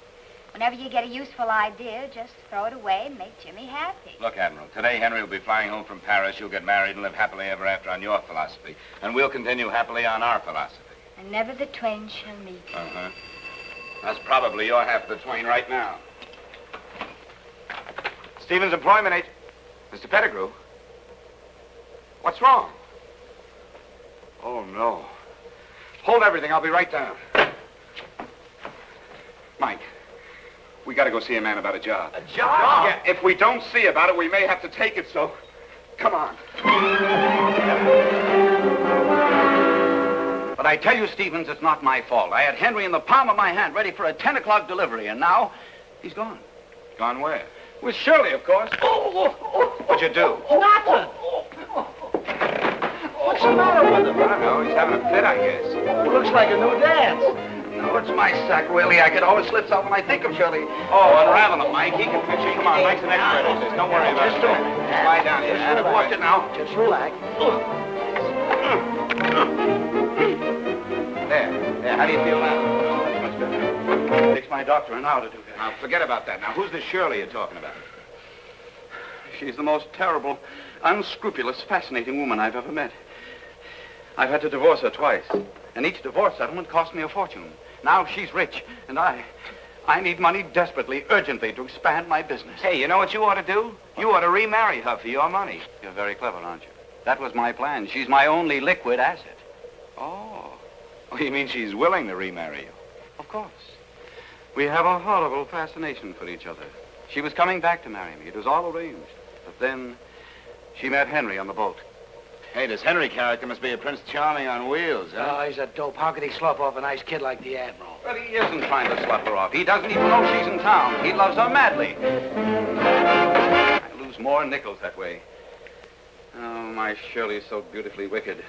Speaker 4: Whenever you get a useful idea, just throw it away and make Jimmy happy.
Speaker 3: Look, Admiral, today Henry will be flying home from Paris. You'll get married and live happily ever after on your philosophy. And we'll continue happily on our philosophy.
Speaker 4: And never the twain shall meet.
Speaker 3: Uh-huh. That's probably your half of the twain right now. Stevens Employment Agent. Mr. Pettigrew. What's wrong? Oh, no. Hold everything. I'll be right down. Mike, we got to go see a man about a job.
Speaker 6: A job?
Speaker 3: Yeah, if we don't see about it, we may have to take it, so come on.
Speaker 11: But I tell you, Stevens, it's not my fault. I had Henry in the palm of my hand, ready for a 10 o'clock delivery, and now he's gone.
Speaker 3: Gone where? With Shirley, of course. What'd you do?
Speaker 10: Nothing! What's the matter with him?
Speaker 3: I don't know. He's having a fit, I guess.
Speaker 10: Looks like a new dance.
Speaker 3: No,
Speaker 11: Oh, it's my sacroiliac. It always slips out when I think of Shirley. Oh, unravel him, Mike. He can fix it. Come on, Mike's an expert at this. Don't worry about it.
Speaker 10: Just a minute.
Speaker 11: Just lie down here.
Speaker 10: Just
Speaker 11: Watch it now.
Speaker 10: Just relax.
Speaker 11: There. How do you feel now?
Speaker 9: Oh, that's much better. It takes my doctor an hour to do that.
Speaker 11: Now, forget about that. Now, who's this Shirley you're talking about? She's the most terrible, unscrupulous, fascinating woman I've ever met. I've had to divorce her twice, and each divorce settlement cost me a fortune. Now she's rich, and I need money desperately, urgently, to expand my business.
Speaker 3: Hey, you know what you ought to do? You ought to remarry her for your money. You're very clever, aren't you?
Speaker 11: That was my plan. She's my only liquid asset.
Speaker 3: Oh, you mean she's willing to remarry you?
Speaker 11: Of course. We have a horrible fascination for each other. She was coming back to marry me. It was all arranged. But then she met Henry on the boat.
Speaker 3: Hey, this Henry character must be a Prince Charming on wheels, huh?
Speaker 10: Oh, he's a dope. How could he slough off a nice kid like the Admiral?
Speaker 11: But he isn't trying to slough her off. He doesn't even know she's in town. He loves her madly. I lose more nickels that way. Oh, my Shirley's so beautifully wicked.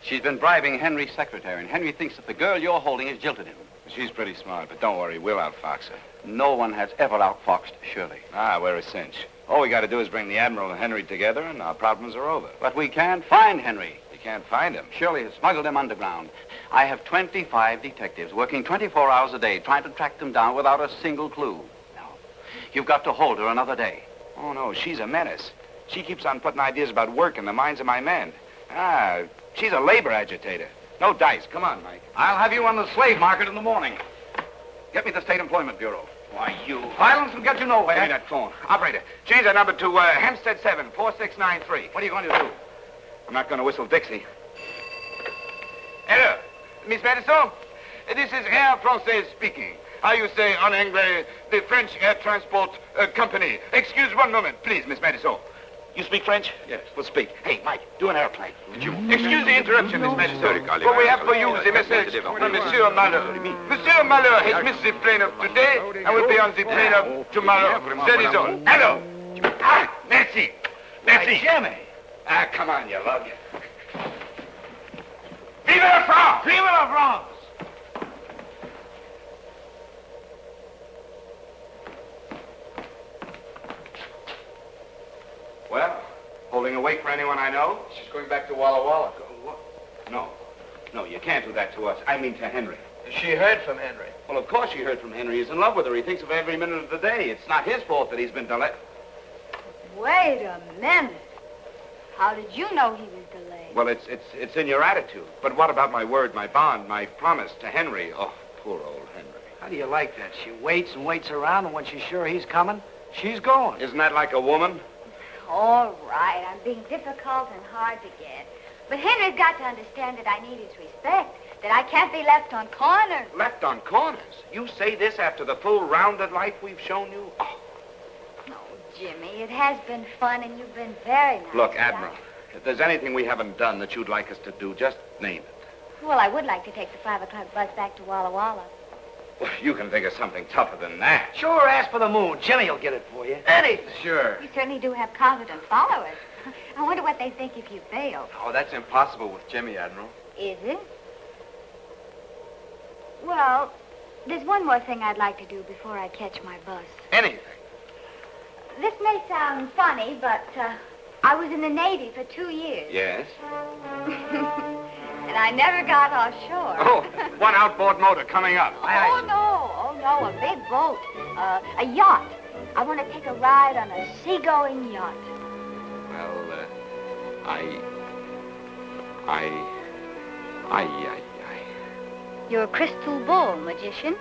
Speaker 11: She's been bribing Henry's secretary, and Henry thinks that the girl you're holding has jilted him.
Speaker 3: She's pretty smart, but don't worry, we'll outfox her.
Speaker 11: No one has ever outfoxed Shirley.
Speaker 3: Ah, we're a cinch. All we got to do is bring the Admiral and Henry together, and our problems are over.
Speaker 11: But we can't find Henry.
Speaker 3: You can't find him.
Speaker 11: Shirley has smuggled him underground. I have 25 detectives working 24 hours a day trying to track them down without a single clue. No. You've got to hold her another day.
Speaker 3: Oh, no, she's a menace. She keeps on putting ideas about work in the minds of my men. Ah, she's a labor agitator. No dice. Come on, Mike.
Speaker 11: I'll have you on the slave market in the morning. Get me the State Employment Bureau. Why, you... Violence will get you nowhere.
Speaker 3: Give me that phone. Operator, change that number to Hempstead 7, 4693.
Speaker 11: What are you going to do?
Speaker 3: I'm not going to whistle Dixie. Hello, Miss Madison? This is Air Française speaking. How you say en anglais, the French Air Transport Company. Excuse one moment, please, Miss Madison. You speak French?
Speaker 11: Yes.
Speaker 3: Well, speak. Hey, Mike, do an airplane. Excuse the interruption, Miss Madison. But we have for you the message from Monsieur Malheur. Monsieur Malheur has missed the plane of today and will be on the plane of tomorrow. That is all. Hello. Ah, merci. Merci.
Speaker 10: Jimmy.
Speaker 3: Ah, come on, you lug. Vive la France!
Speaker 10: Vive la France!
Speaker 3: Well, holding awake for anyone I know?
Speaker 6: She's going back to Walla Walla.
Speaker 3: No, you can't do that to us. I mean to Henry.
Speaker 6: She heard from Henry.
Speaker 3: Well, of course she heard from Henry. He's in love with her. He thinks of her every minute of the day. It's not his fault that he's been delayed.
Speaker 4: Wait a minute. How did you know he was delayed?
Speaker 3: Well, it's in your attitude. But what about my word, my bond, my promise to Henry? Oh, poor old Henry.
Speaker 10: How do you like that? She waits and waits around, and when she's sure he's coming, she's going.
Speaker 3: Isn't that like a woman?
Speaker 4: All right, I'm being difficult and hard to get. But Henry's got to understand that I need his respect, that I can't be left on corners.
Speaker 3: Left on corners? You say this after the full rounded life we've shown you? Oh.
Speaker 4: No, Jimmy, it has been fun, and you've been very nice.
Speaker 3: Look, Admiral, if there's anything we haven't done that you'd like us to do, just name it.
Speaker 4: Well, I would like to take the 5 o'clock bus back to Walla Walla.
Speaker 3: Well, you can think of something tougher than that.
Speaker 10: Sure, ask for the moon. Jimmy will get it for you.
Speaker 3: Anything. Sure.
Speaker 4: You certainly do have confident followers. I wonder what they think if you fail.
Speaker 6: Oh, that's impossible with Jimmy, Admiral.
Speaker 4: Is it? Well, there's one more thing I'd like to do before I catch my bus.
Speaker 3: Anything.
Speaker 4: This may sound funny, but I was in the Navy for 2 years.
Speaker 3: Yes?
Speaker 4: And I never got offshore.
Speaker 3: Oh, one outboard motor coming up.
Speaker 4: Oh, no, a big boat. A yacht. I want to take a ride on a seagoing yacht.
Speaker 3: Well,
Speaker 4: You're a crystal ball magician.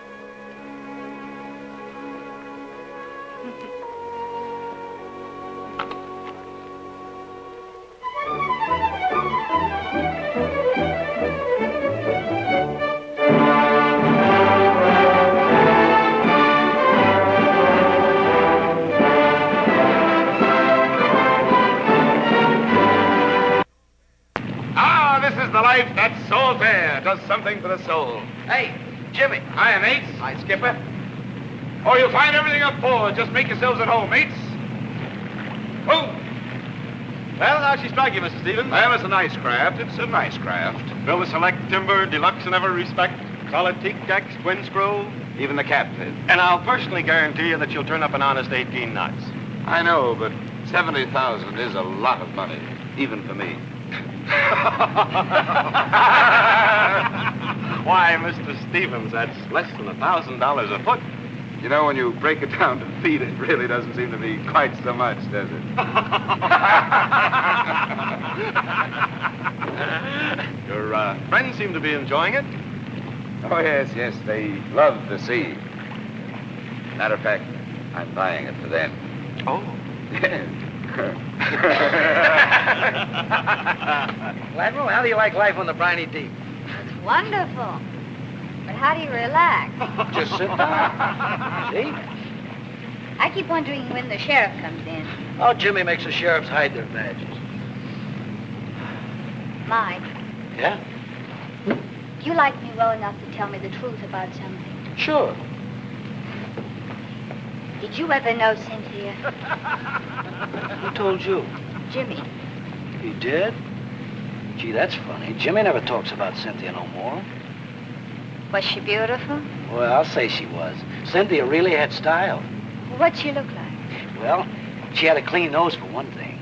Speaker 3: Life that's so fair does something for the soul.
Speaker 6: Hey, Jimmy.
Speaker 3: Hiya, mates.
Speaker 6: Hi, Skipper.
Speaker 3: Oh, you'll find everything up forward. Just make yourselves at home, mates. Oh.
Speaker 13: Well, how'd she strike you, Mr. Stevens?
Speaker 3: Well, it's a nice craft. It's a nice craft.
Speaker 13: Built with select timber, deluxe in every respect. Solid teak decks, twin screw.
Speaker 3: Even the captain.
Speaker 13: And I'll personally guarantee you that you'll turn up an honest 18 knots.
Speaker 3: I know, but 70,000 is a lot of money, even for me.
Speaker 13: Why, Mr. Stevens, that's less than $1,000 a foot.
Speaker 3: You know, when you break it down to feet, it really doesn't seem to be quite so much, does it?
Speaker 13: Your friends seem to be enjoying it.
Speaker 3: Oh, yes, they love the sea. Matter of fact, I'm buying it for them.
Speaker 13: Oh.
Speaker 10: Well, Admiral, how do you like life on the briny deep?
Speaker 4: It's wonderful. But how do you relax?
Speaker 10: Just sit down. See?
Speaker 4: I keep wondering when the sheriff comes in.
Speaker 10: Oh, Jimmy makes the sheriffs hide their badges.
Speaker 4: Mike,
Speaker 10: Yeah?
Speaker 4: do you like me well enough to tell me the truth about something?
Speaker 10: Sure.
Speaker 4: Did you ever know Cynthia?
Speaker 10: Who told you?
Speaker 4: Jimmy.
Speaker 10: You did? Gee, that's funny. Jimmy never talks about Cynthia no more.
Speaker 4: Was she beautiful?
Speaker 10: Well, I'll say she was. Cynthia really had style.
Speaker 4: What'd she look like?
Speaker 10: Well, she had a clean nose for one thing.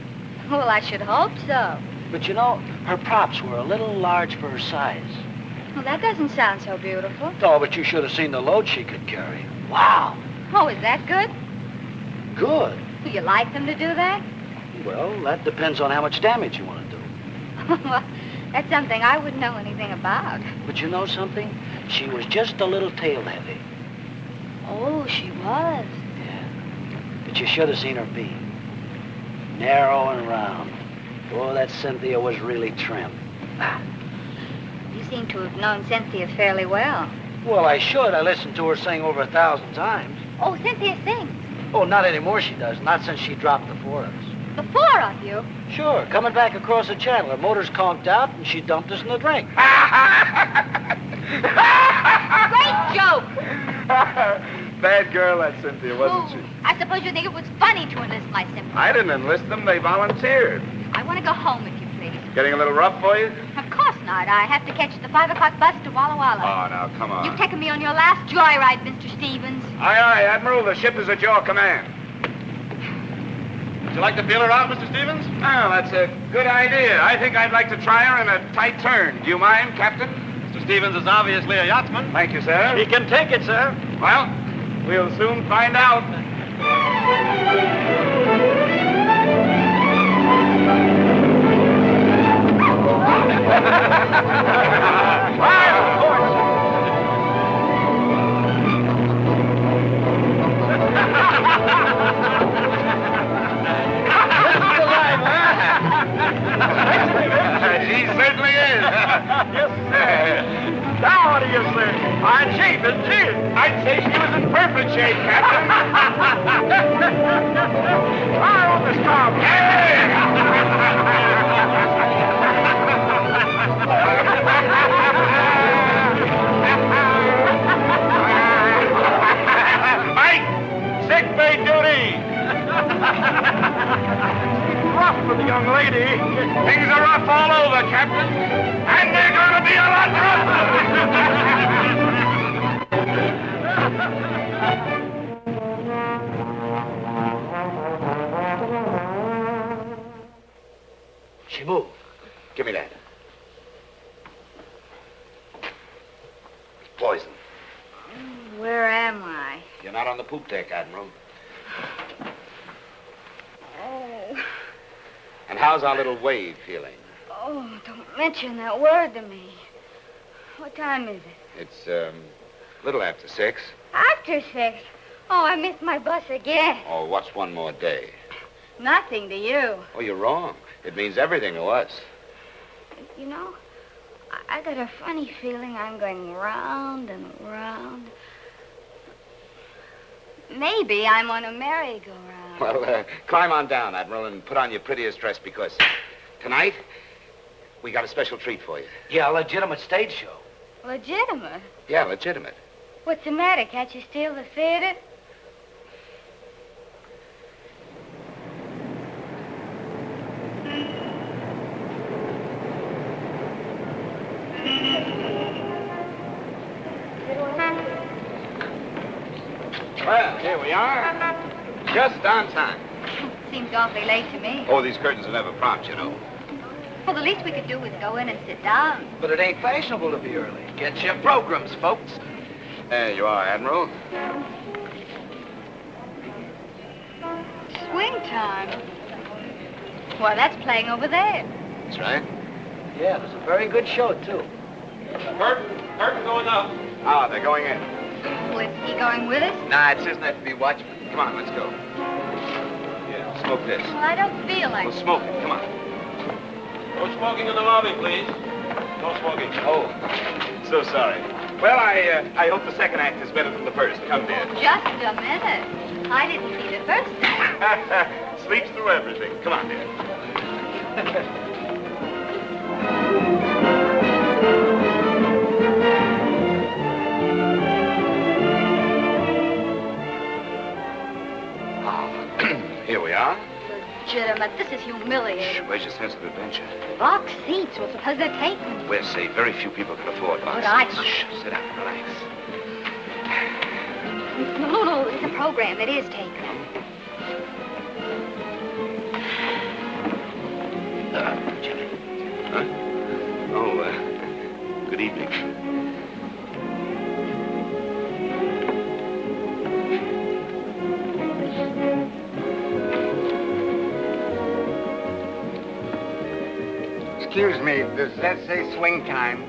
Speaker 4: Well, I should hope so.
Speaker 10: But you know, her props were a little large for her size.
Speaker 4: Well, that doesn't sound so beautiful.
Speaker 10: Oh, but you should have seen the load she could carry. Wow.
Speaker 4: Oh, is that good?
Speaker 10: Good.
Speaker 4: Do you like them to do that?
Speaker 10: Well, that depends on how much damage you want to do.
Speaker 4: Well, that's something I wouldn't know anything about.
Speaker 10: But you know something? She was just a little tail heavy.
Speaker 4: Oh, she was.
Speaker 10: Yeah. But you should have seen her beam. Narrow and round. Oh, that Cynthia was really trim.
Speaker 4: You seem to have known Cynthia fairly well.
Speaker 10: Well, I should. I listened to her sing over 1,000 times.
Speaker 4: Oh, Cynthia sings.
Speaker 10: Oh, not anymore she does. Not since she dropped the four of us.
Speaker 4: The four of you?
Speaker 10: Sure. Coming back across the channel. Her motor's conked out, and she dumped us in the drink.
Speaker 4: Great joke!
Speaker 3: Bad girl, that Cynthia, wasn't she?
Speaker 4: I suppose you think it was funny to enlist my sympathy.
Speaker 3: I didn't enlist them. They volunteered.
Speaker 4: I want to go home, if you please.
Speaker 3: Getting a little rough for you?
Speaker 4: Of course not. I have to catch the 5 o'clock bus to Walla Walla.
Speaker 3: Oh, now, come on.
Speaker 4: You've taken me on your last joyride, Mr. Stevens.
Speaker 3: Aye, aye, Admiral. The ship is at your command.
Speaker 13: Would you like to feel her out, Mr. Stevens?
Speaker 3: Oh, that's a good idea. I think I'd like to try her in a tight turn. Do you mind, Captain?
Speaker 13: Mr. Stevens is obviously a yachtsman.
Speaker 3: Thank you, sir.
Speaker 13: He can take it, sir.
Speaker 3: Well, we'll soon find out. She certainly is.
Speaker 13: Yes, sir. Now, what do you say? Fine shape, isn't she?
Speaker 3: I'd say she was in perfect shape, Captain.
Speaker 13: Fire on the starboard.
Speaker 3: Mike, sick bay duty.
Speaker 13: Rough for the young lady.
Speaker 3: Things are rough all over, Captain. And they're going to be a lot rougher.
Speaker 10: She moved.
Speaker 3: Give me that. It's poison.
Speaker 4: Where am I?
Speaker 3: You're not on the poop deck, Admiral.
Speaker 4: Oh.
Speaker 3: And how's our little wave feeling?
Speaker 4: Oh, don't mention that word to me. What time is it?
Speaker 3: It's, little after 6.
Speaker 4: After 6. Oh, I missed my bus again.
Speaker 3: Oh, what's one more day?
Speaker 4: Nothing to you.
Speaker 3: Oh, you're wrong. It means everything to us.
Speaker 4: You know, I got a funny feeling I'm going round and round. Maybe I'm on a merry-go-round.
Speaker 3: Well, climb on down, Admiral, and put on your prettiest dress, because tonight, we got a special treat for you.
Speaker 10: Yeah, a legitimate stage show.
Speaker 4: Legitimate?
Speaker 3: Yeah, legitimate.
Speaker 4: What's the matter? Can't you steal the theater?
Speaker 3: we are. Just on time.
Speaker 4: Seems awfully late to me.
Speaker 3: Oh, these curtains are never prompt, you know.
Speaker 4: Well, the least we could do is go in and sit down.
Speaker 6: But it ain't fashionable to be early. Get your programs, folks.
Speaker 3: There you are, Admiral.
Speaker 4: Swing time. Well, that's playing over there.
Speaker 3: That's right.
Speaker 10: Yeah, it was a very good show, too.
Speaker 12: Curtain going up.
Speaker 3: Ah, they're going in.
Speaker 4: Well, is he going with us?
Speaker 3: Nah, it's his night to be watchman. Come on, let's go. Yeah, smoke this.
Speaker 4: Well, I don't feel like
Speaker 3: Well, smoke it. Come on.
Speaker 12: No smoking in the lobby, please. No smoking.
Speaker 3: Oh, so sorry. Well, I hope the second act is better than the first. Come, dear.
Speaker 4: Just a minute. I didn't see the first act.
Speaker 3: Sleeps through everything. Come on, dear. Here we are.
Speaker 4: Legitimate. This is humiliating.
Speaker 3: Where's your sense of adventure?
Speaker 4: Box seats. Well, suppose they're taken.
Speaker 3: We're safe. Very few people can afford box
Speaker 4: But I-
Speaker 3: seats. Shh, sit down, relax.
Speaker 4: No, it's a program. It is taken.
Speaker 3: Jimmy. Huh? Oh, good evening.
Speaker 8: Excuse me, does that say swing time?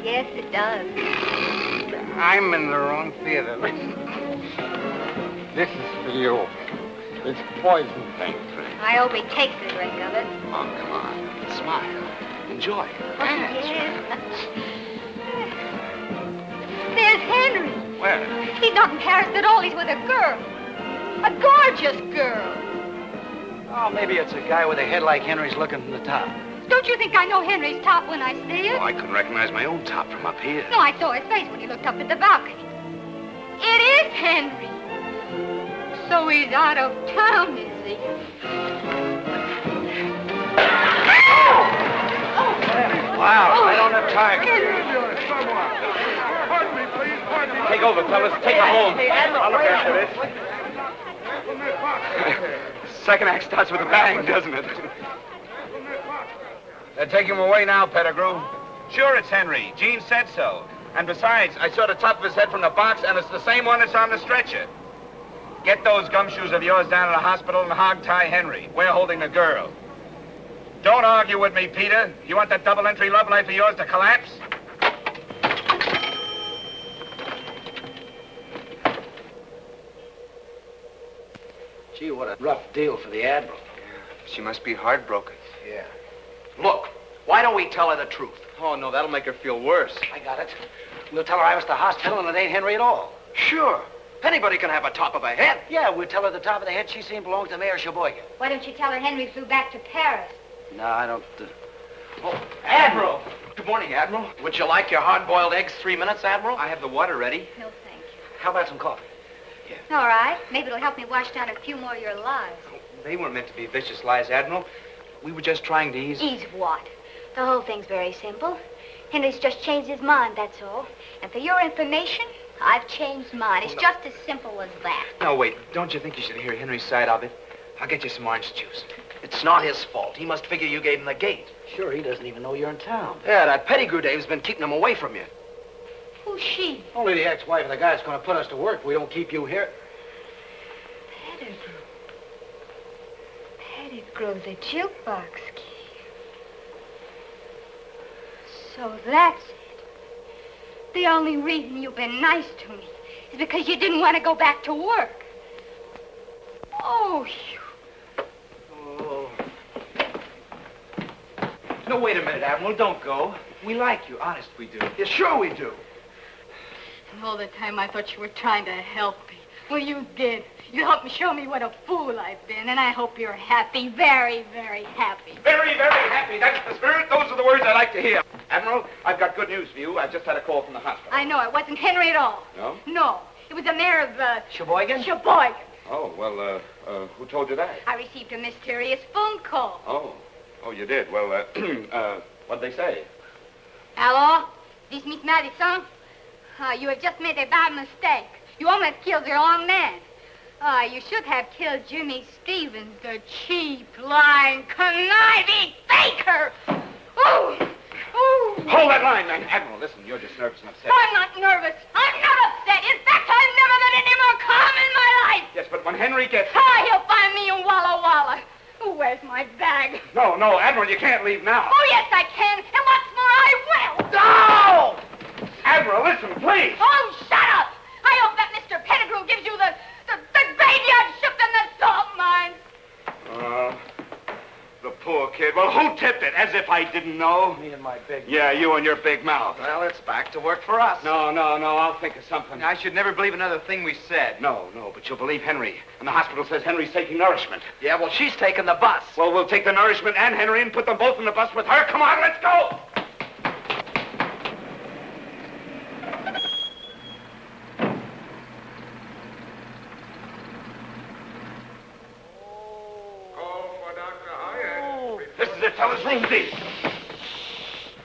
Speaker 4: Yes, it does.
Speaker 8: I'm in the wrong theater. This is for you. It's poison.
Speaker 3: Thanks,
Speaker 4: I hope he takes a drink of it.
Speaker 3: Oh, come on. Smile. Enjoy.
Speaker 4: Oh, yes. There's Henry.
Speaker 3: Where?
Speaker 4: He's not in Paris at all. He's with a girl. A gorgeous girl.
Speaker 10: Oh, maybe it's a guy with a head like Henry's looking from the top.
Speaker 4: Don't you think I know Henry's top when I see it?
Speaker 3: Oh, I couldn't recognize my own top from up here.
Speaker 4: No, I saw his face when he looked up at the balcony. It is Henry. So he's out of town, is he?
Speaker 11: Wow, I don't have time.
Speaker 1: Pardon me, please. Pardon me.
Speaker 11: Take over, fellas. Take her home.
Speaker 1: I'll look after
Speaker 3: this. Second act starts with a bang, doesn't it?
Speaker 2: They're taking him away now, Pettigrew.
Speaker 3: Sure, it's Henry. Gene said so. And besides, I saw the top of his head from the box, and it's the same one that's on the stretcher. Get those gumshoes of yours down to the hospital and hog-tie Henry. We're holding the girl. Don't argue with me, Peter. You want that double-entry love life of yours to collapse?
Speaker 10: Gee, what a rough deal for the Admiral.
Speaker 6: She must be heartbroken.
Speaker 10: Yeah.
Speaker 6: Look, why don't we tell her the truth? Oh, no, that'll make her feel worse.
Speaker 10: I got it. We'll tell her I was at the hospital and it ain't Henry at all.
Speaker 6: Sure. Anybody can have a top of a head.
Speaker 10: Yeah, we'll tell her the top of the head she seen belonged to Mayor Sheboygan.
Speaker 4: Why don't you tell her Henry flew back to Paris?
Speaker 10: No, I don't...
Speaker 6: Oh, Admiral! Good morning, Admiral. Would you like your hard-boiled eggs 3 minutes, Admiral? I have the water ready.
Speaker 4: No, thank you.
Speaker 10: How about some coffee?
Speaker 4: All right. Maybe it'll help me wash down a few more of your lies.
Speaker 6: They weren't meant to be vicious lies, Admiral. We were just trying to ease...
Speaker 4: Ease what? The whole thing's very simple. Henry's just changed his mind, that's all. And for your information, I've changed mine. It's just as simple as that.
Speaker 6: No, wait. Don't you think you should hear Henry's side of it? I'll get you some orange juice. It's not his fault. He must figure you gave him the gate.
Speaker 10: Sure, he doesn't even know you're in town.
Speaker 6: Yeah, that Pettigrew Dave's been keeping him away from you.
Speaker 4: Who's she?
Speaker 10: Only the ex-wife of the guy that's going to put us to work if we don't keep you here.
Speaker 4: Pettigrew, the jukebox key. So that's it. The only reason you've been nice to me is because you didn't want to go back to work. Oh, you...
Speaker 6: Oh. No, wait a minute, Admiral. Don't go. We like you. Honest, we do. Yeah, sure we do.
Speaker 4: And all the time I thought you were trying to help me. Well, you did. You helped me show me what a fool I've been, and I hope you're happy, very, very happy.
Speaker 3: Very, very happy. That's the spirit. Those are the words I like to hear. Admiral, I've got good news for you. I just had a call from the hospital.
Speaker 4: I know. It wasn't Henry at all.
Speaker 3: No?
Speaker 4: No. It was the mayor of,
Speaker 10: Sheboygan?
Speaker 4: Sheboygan.
Speaker 3: Oh, well, who told you that?
Speaker 4: I received a mysterious phone call.
Speaker 3: Oh, you did? Well, what'd they say?
Speaker 4: Hello? This Miss Madison? You have just made a bad mistake. You almost killed the wrong man. Oh, you should have killed Jimmy Stevens, the cheap, lying, conniving faker. Oh! Oh!
Speaker 3: Hold that line, man. Admiral, listen, you're just nervous and upset.
Speaker 4: I'm not nervous. I'm not upset. In fact, I've never met any more calm in my life.
Speaker 3: Yes, but when Henry gets...
Speaker 4: Ah, he'll find me in Walla Walla. Oh, where's my bag?
Speaker 3: No, Admiral, you can't leave now.
Speaker 4: Oh, yes, I can. And what's more, I will.
Speaker 3: No! Admiral, listen, please.
Speaker 4: Oh, shut up. I hope that Mr. Pettigrew gives you the graveyard shift in the salt mines.
Speaker 3: The poor kid. Well, who tipped it? As if I didn't know.
Speaker 6: Me and my big...
Speaker 3: Yeah, you and your big mouth.
Speaker 6: Well, it's back to work for us.
Speaker 3: No, I'll think of something.
Speaker 6: I should never believe another thing we said.
Speaker 3: No, but you'll believe Henry. And the hospital says Henry's taking nourishment.
Speaker 6: Yeah, well, she's taking the bus.
Speaker 3: Well, we'll take the nourishment and Henry and put them both in the bus with her. Come on, let's go! This is it, fellas. Room D.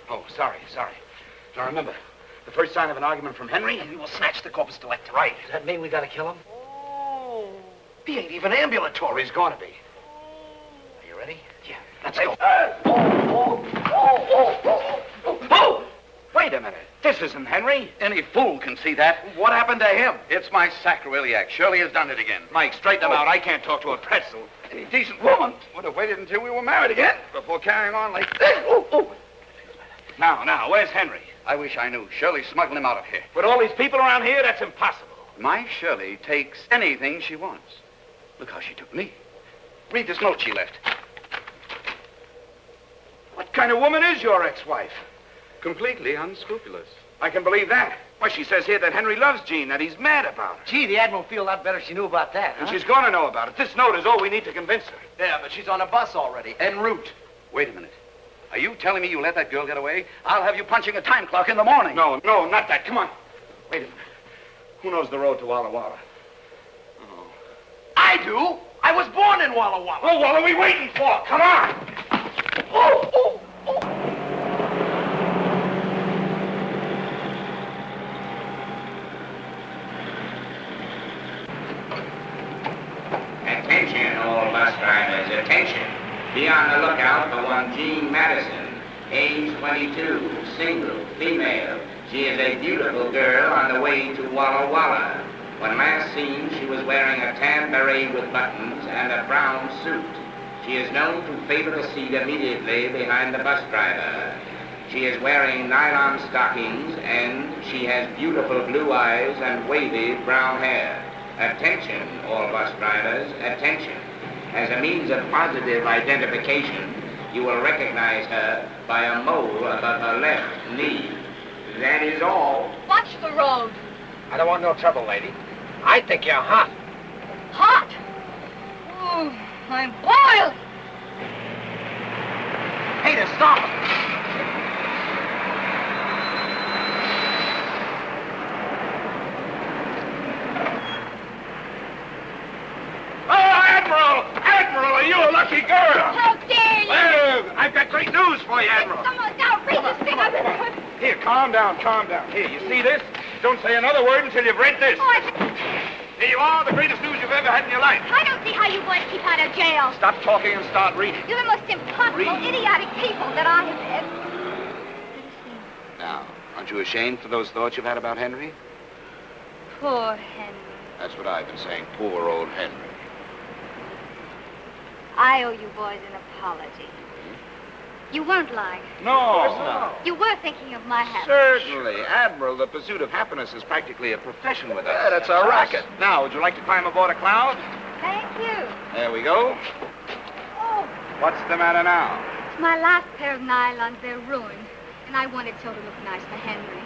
Speaker 3: Oh, sorry. Now remember, the first sign of an argument from Henry, and we will snatch the corpus delicti. Right.
Speaker 10: Does that mean we gotta kill him?
Speaker 3: He ain't even ambulatory. He's gonna be. Are you ready? Yeah. Let's go. Oh! Wait a minute. This isn't Henry.
Speaker 11: Any fool can see that.
Speaker 3: What happened to him?
Speaker 11: It's my sacroiliac. Shirley has done it again.
Speaker 3: Mike, straighten him out. I can't talk to a pretzel.
Speaker 11: Any decent woman would have waited until we were married again before carrying on like this.
Speaker 3: Now, where's Henry?
Speaker 11: I wish I knew. Shirley's smuggling him out of here.
Speaker 3: With all these people around here, that's impossible.
Speaker 11: My Shirley takes anything she wants. Look how she took me. Read this note she left.
Speaker 3: What kind of woman is your ex-wife?
Speaker 11: Completely unscrupulous.
Speaker 3: I can believe that. Why, she says here that Henry loves Jean, that he's mad about her.
Speaker 10: Gee, the Admiral would feel a lot better if she knew about that, huh?
Speaker 3: And she's going to know about it. This note is all we need to convince her.
Speaker 6: Yeah, but she's on a bus already, en route.
Speaker 11: Wait a minute. Are you telling me you let that girl get away? I'll have you punching a time clock in the morning.
Speaker 3: No, not that. Come on. Wait a minute. Who knows the road to Walla Walla?
Speaker 6: Oh. I do. I was born in Walla Walla.
Speaker 3: Well, what are we waiting for? Come on.
Speaker 6: Oh.
Speaker 14: Attention, all bus drivers, attention. Be on the lookout for one Jean Madison, age 22, single, female. She is a beautiful girl on the way to Walla Walla. When last seen, she was wearing a tan beret with buttons and a brown suit. She is known to favor the seat immediately behind the bus driver. She is wearing nylon stockings and she has beautiful blue eyes and wavy brown hair. Attention, all bus drivers, attention. As a means of positive identification, you will recognize her by a mole above her left knee. That is all.
Speaker 4: Watch the road.
Speaker 10: I don't want no trouble, lady. I think you're hot.
Speaker 4: Hot? Oh, I'm boiled.
Speaker 6: Hey, there, stop.
Speaker 3: Admiral, are you a lucky girl?
Speaker 4: How dare you?
Speaker 3: Well, I've got great news for you, Admiral.
Speaker 4: It's the most outrageous thing I've ever heard.
Speaker 3: Here, calm down. Here, you see this? Don't say another word until you've read this. Here you are, the greatest news you've ever had in your life.
Speaker 4: I don't see how you boys keep out of jail.
Speaker 3: Stop talking and start reading.
Speaker 4: You're the most impossible, idiotic people that I have ever seen.
Speaker 3: Now, aren't you ashamed for those thoughts you've had about Henry?
Speaker 4: Poor Henry.
Speaker 3: That's what I've been saying. Poor old Henry.
Speaker 4: I owe you boys an apology. You weren't lying.
Speaker 3: No. Of course not.
Speaker 4: You were thinking of my happiness.
Speaker 3: Certainly. Admiral, the pursuit of happiness is practically a profession with us.
Speaker 6: Yeah, that's our racket.
Speaker 3: Now, would you like to climb aboard a cloud?
Speaker 4: Thank you.
Speaker 3: There we go.
Speaker 4: Oh,
Speaker 3: What's the matter now?
Speaker 4: it's my last pair of nylons. They're ruined. And I wanted so to look nice for Henry.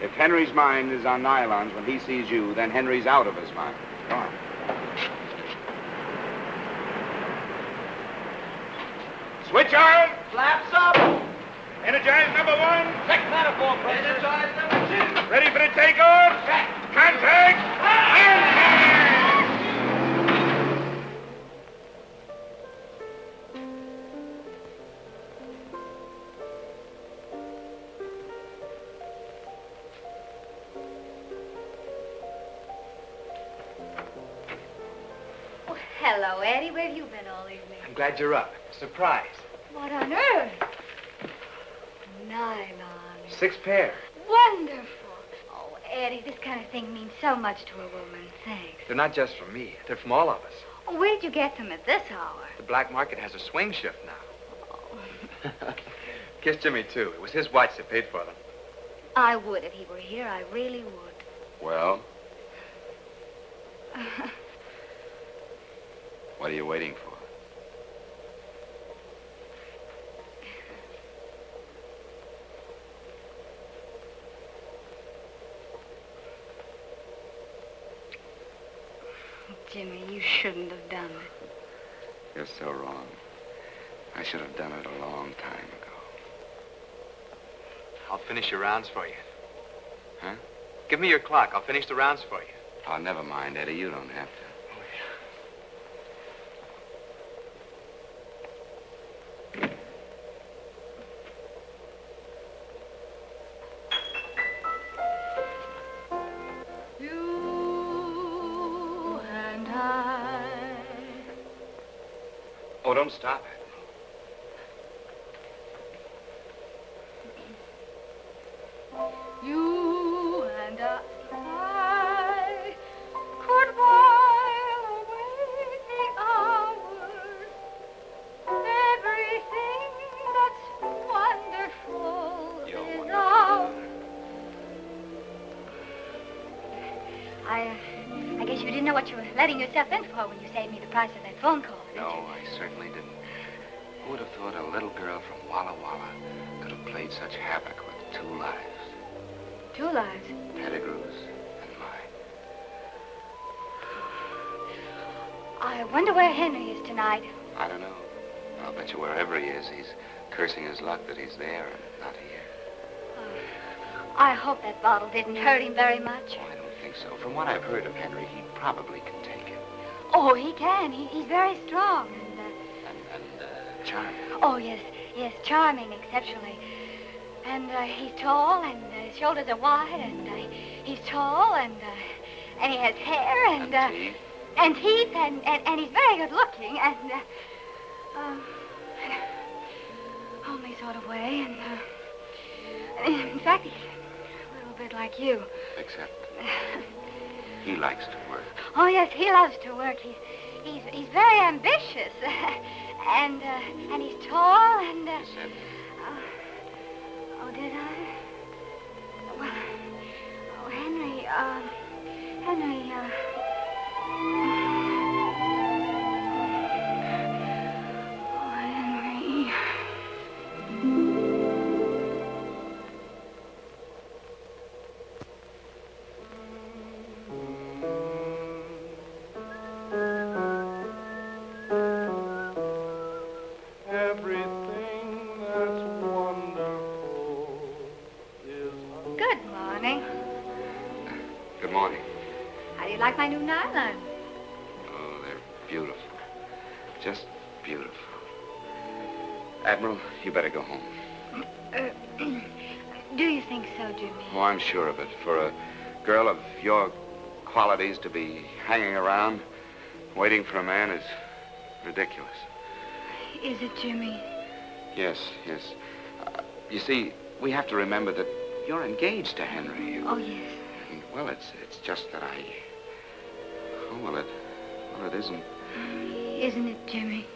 Speaker 3: If Henry's mind is on nylons when he sees you, then Henry's out of his mind. Come on. Switch on!
Speaker 6: Flaps up.
Speaker 3: Energize number 1.
Speaker 6: Check manifold pressure. Energize number 2.
Speaker 3: Ready for the takeoff?
Speaker 6: Check.
Speaker 3: Contact!
Speaker 4: Hello, Eddie. Where have you been all evening?
Speaker 6: I'm glad you're up. Surprise.
Speaker 4: What on earth? Nylon.
Speaker 6: 6 pair.
Speaker 4: Wonderful. Oh, Eddie, this kind of thing means so much to a woman. Thanks.
Speaker 6: They're not just from me. They're from all of us.
Speaker 4: Oh, where'd you get them at this hour?
Speaker 6: The black market has a swing shift now. Kiss Jimmy, too. It was his watch that paid for them.
Speaker 4: I would if he were here. I really would.
Speaker 3: Well? What are you waiting for?
Speaker 4: Jimmy, you shouldn't have done it.
Speaker 3: You're so wrong. I should have done it a long time ago.
Speaker 6: I'll finish your rounds for you.
Speaker 3: Huh?
Speaker 6: Give me your clock. I'll finish the rounds for you.
Speaker 3: Oh, never mind, Eddie. You don't have to. Oh, don't stop it.
Speaker 4: You and I could while away the hours. Everything that's wonderful is ours. I guess you didn't know what you were letting yourself in for when you saved me the price of that phone call.
Speaker 3: No, I certainly didn't. Who would have thought a little girl from Walla Walla could have played such havoc with 2 lives?
Speaker 4: 2 lives?
Speaker 3: Pettigrew's and mine.
Speaker 4: I wonder where Henry is tonight.
Speaker 3: I don't know. I'll bet you wherever he is, he's cursing his luck that he's there and not here.
Speaker 4: I hope that bottle didn't hurt him very much.
Speaker 3: Oh, I don't think so. From what I've heard of Henry, he probably can take it.
Speaker 4: Oh, he can. He's very strong and
Speaker 3: charming.
Speaker 4: Oh, yes, charming, exceptionally. And he's tall, and his shoulders are wide, and he's tall, and he has hair, and
Speaker 3: teeth.
Speaker 4: And teeth, and he's very good looking, and homely sort of way, and in fact, he's a little bit like you.
Speaker 3: Except he likes to work.
Speaker 4: Oh, yes, he loves to work. He's very ambitious, and he's tall, and
Speaker 3: You said
Speaker 4: oh, did I? Well, oh, Henry, like my new nylon.
Speaker 3: Oh, they're beautiful. Just beautiful. Admiral, you better go home.
Speaker 4: Do you think so, Jimmy?
Speaker 3: Oh, I'm sure of it. For a girl of your qualities to be hanging around, waiting for a man is ridiculous.
Speaker 4: Is it, Jimmy?
Speaker 3: Yes. You see, we have to remember that you're engaged to Henry.
Speaker 4: Oh, yes.
Speaker 3: Well, it's just that I... Oh, well, it isn't.
Speaker 4: Isn't it, Jimmy?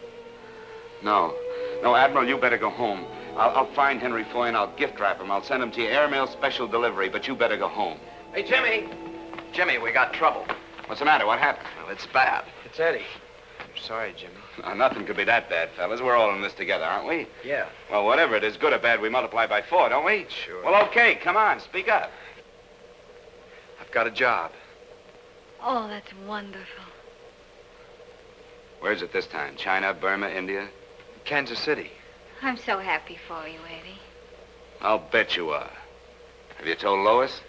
Speaker 3: No, Admiral, you better go home. I'll find Henry Foy and I'll gift wrap him. I'll send him to you airmail special delivery, but you better go home.
Speaker 6: Hey, Jimmy. Jimmy, we got trouble.
Speaker 3: What's the matter? What happened?
Speaker 6: Well, it's bad. It's Eddie. I'm sorry, Jimmy.
Speaker 3: Nothing could be that bad, fellas. We're all in this together, aren't we?
Speaker 6: Yeah.
Speaker 3: Well, whatever it is, good or bad, we multiply by 4, don't we?
Speaker 6: Sure.
Speaker 3: Well, okay, come on, speak up.
Speaker 6: I've got a job.
Speaker 4: Oh, that's wonderful.
Speaker 3: Where's it this time? China, Burma, India?
Speaker 6: Kansas City.
Speaker 4: I'm so happy for you, Eddie.
Speaker 3: I'll bet you are. Have you told Lois?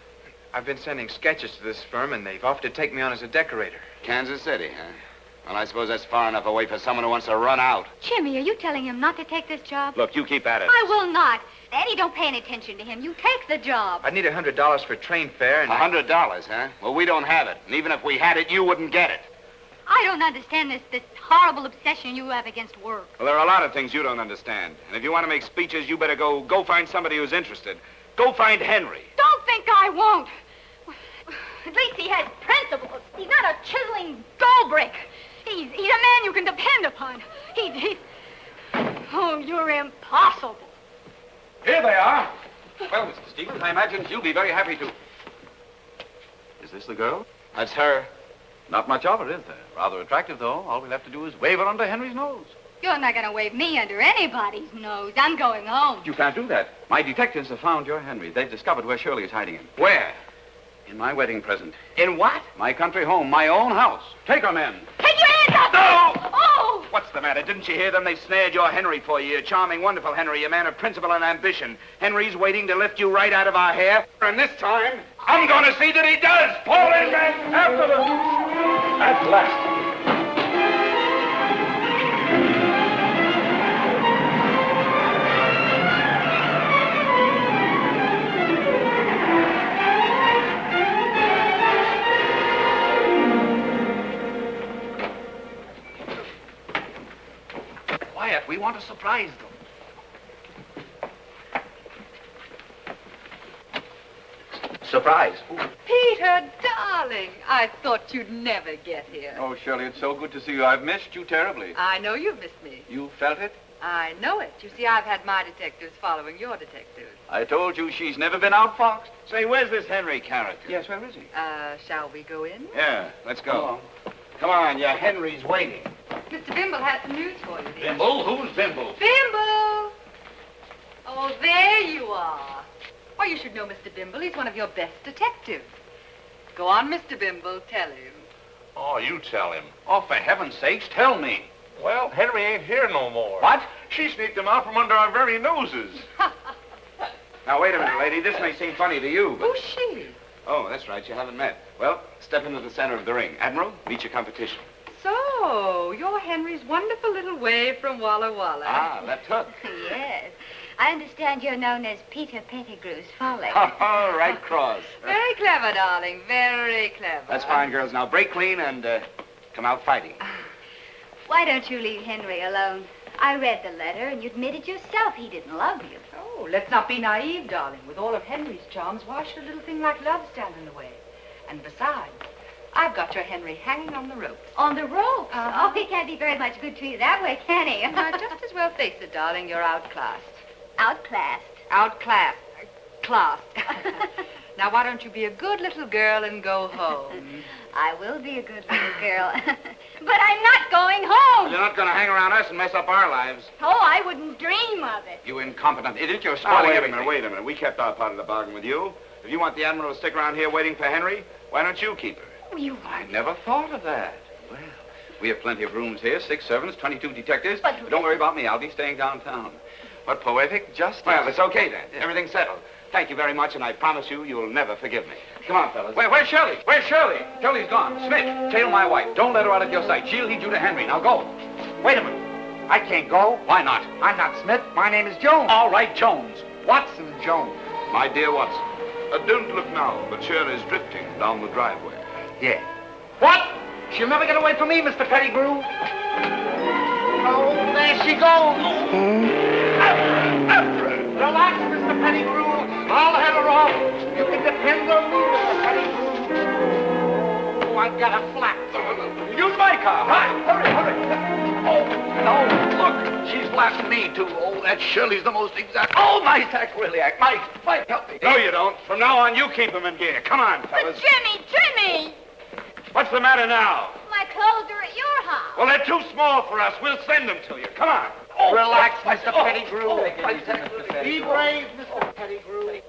Speaker 6: I've been sending sketches to this firm, and they've offered to take me on as a decorator.
Speaker 3: Kansas City, huh? Well, I suppose that's far enough away for someone who wants to run out.
Speaker 4: Jimmy, are you telling him not to take this job?
Speaker 3: Look, you keep at it.
Speaker 4: I will not. Eddie, don't pay any attention to him. You take the job.
Speaker 6: I'd need $100 for train fare and...
Speaker 3: $100, huh? Well, we don't have it. And even if we had it, you wouldn't get it.
Speaker 4: I don't understand this horrible obsession you have against work.
Speaker 3: Well, there are a lot of things you don't understand. And if you want to make speeches, you better go find somebody who's interested. Go find Henry.
Speaker 4: Don't think I won't. At least he has principles. He's not a chiseling gold brick. He's a man you can depend upon. He's... Oh, you're impossible.
Speaker 11: Here they are. Well, Mr. Stevens, I imagine you'll be very happy to... Is this the girl?
Speaker 3: That's her.
Speaker 11: Not much of her, is there? Rather attractive, though. All we'll have to do is wave her under Henry's nose.
Speaker 4: You're not going to wave me under anybody's nose. I'm going home.
Speaker 11: You can't do that. My detectives have found your Henry. They've discovered where Shirley is hiding him.
Speaker 3: Where?
Speaker 11: In my wedding present.
Speaker 3: In what?
Speaker 11: My country home, my own house. Take her, men.
Speaker 4: Take your hands up!
Speaker 3: No!
Speaker 4: Oh!
Speaker 3: What's the matter? Didn't you hear them? They've snared your Henry for you. A charming, wonderful Henry, a man of principle and ambition. Henry's waiting to lift you right out of our hair. And this time, I'm going to see that he does. Fall in, men. After them. At last.
Speaker 11: We want to surprise them. Surprise?
Speaker 5: Peter, darling, I thought you'd never get here.
Speaker 11: Oh, Shirley, it's so good to see you. I've missed you terribly.
Speaker 5: I know you've missed me.
Speaker 11: You felt it?
Speaker 5: I know it. You see, I've had my detectives following your detectives.
Speaker 11: I told you she's never been outfoxed.
Speaker 3: Say, where's this Henry character?
Speaker 11: Yes, where is he?
Speaker 5: Shall we go in?
Speaker 3: Yeah, let's go. Come on, your Henry's waiting.
Speaker 5: Mr. Bimble has some news for you, dear.
Speaker 3: Bimble? Who's Bimble?
Speaker 5: Bimble! Oh, there you are. Why, you should know Mr. Bimble. He's one of your best detectives. Go on, Mr. Bimble. Tell him.
Speaker 2: Oh, you tell him.
Speaker 11: Oh, for heaven's sakes, tell me.
Speaker 2: Well, Henry ain't here no more.
Speaker 11: What?
Speaker 2: She sneaked him out from under our very noses.
Speaker 3: Now, wait a minute, lady. This may seem funny to you, but...
Speaker 5: Who's she?
Speaker 3: Oh, that's right. You haven't met. Well, step into the center of the ring. Admiral, meet your competition.
Speaker 5: So, you're Henry's wonderful little wave from Walla Walla.
Speaker 3: Ah, left hook.
Speaker 4: Yes. I understand you're known as Peter Pettigrew's Folly.
Speaker 3: Oh, right cross.
Speaker 5: Very clever, darling. Very clever.
Speaker 3: That's fine, girls. Now, break clean and come out fighting.
Speaker 4: Why don't you leave Henry alone? I read the letter, and you admitted yourself he didn't love you.
Speaker 5: Oh, let's not be naive, darling. With all of Henry's charms, why should a little thing like love stand in the way? And besides, I've got your Henry hanging on the ropes.
Speaker 4: On the ropes?
Speaker 5: Uh-huh.
Speaker 4: Oh, he can't be very much good to you that way, can he?
Speaker 5: Just as well face it, darling. You're outclassed.
Speaker 4: Outclassed?
Speaker 5: Outclassed. Classed. Now, why don't you be a good little girl and go home?
Speaker 4: I will be a good little girl. But I'm not going home.
Speaker 3: You're not going to hang around us and mess up our lives.
Speaker 4: Oh, I wouldn't dream of it.
Speaker 11: You incompetent idiot. You're
Speaker 3: Oh,
Speaker 11: spoiling
Speaker 3: wait a
Speaker 11: everything.
Speaker 3: minute, wait a minute. We kept our part of the bargain with you. If you want the Admiral to stick around here waiting for Henry, why don't you keep her?
Speaker 11: I never thought of that. Well, we have plenty of rooms here, 6 servants, 22 detectives. But don't worry about me. I'll be staying downtown. What poetic justice.
Speaker 3: Well, it's okay then. Everything's settled. Thank you very much, and I promise you, you'll never forgive me. Come on, fellas.
Speaker 11: Where's Shirley? Where's Shirley? Shirley's gone. Smith, tail my wife. Don't let her out of your sight. She'll lead you to Henry. Now go.
Speaker 8: Wait a minute. I can't go.
Speaker 11: Why not?
Speaker 8: I'm not Smith. My name is Jones.
Speaker 11: All right, Jones.
Speaker 8: Watson Jones.
Speaker 3: My dear Watson, don't look now, but Shirley's drifting down the driveway.
Speaker 8: Yeah. What? She'll never get away from me, Mr. Pettigrew. Oh, there she goes. Relax, Mr. Pettigrew. I'll head her off. You can depend on me, Mr. Pettigrew. Oh, I've got a flap.
Speaker 11: Use my car. Hurry. Oh, no, look. She's blasting me, too. Oh, that Shirley's the most exact. Oh, my sacrilege. Mike, help me.
Speaker 3: No, you don't. From now on, you keep him in gear. Come on, fellas.
Speaker 4: Jimmy!
Speaker 3: What's the matter now?
Speaker 4: My clothes are at your house.
Speaker 3: Well, they're too small for us. We'll send them to you. Come on.
Speaker 8: Oh, relax, Mr. Pettigrew.
Speaker 11: Oh,
Speaker 8: Be brave, Mr. Pettigrew.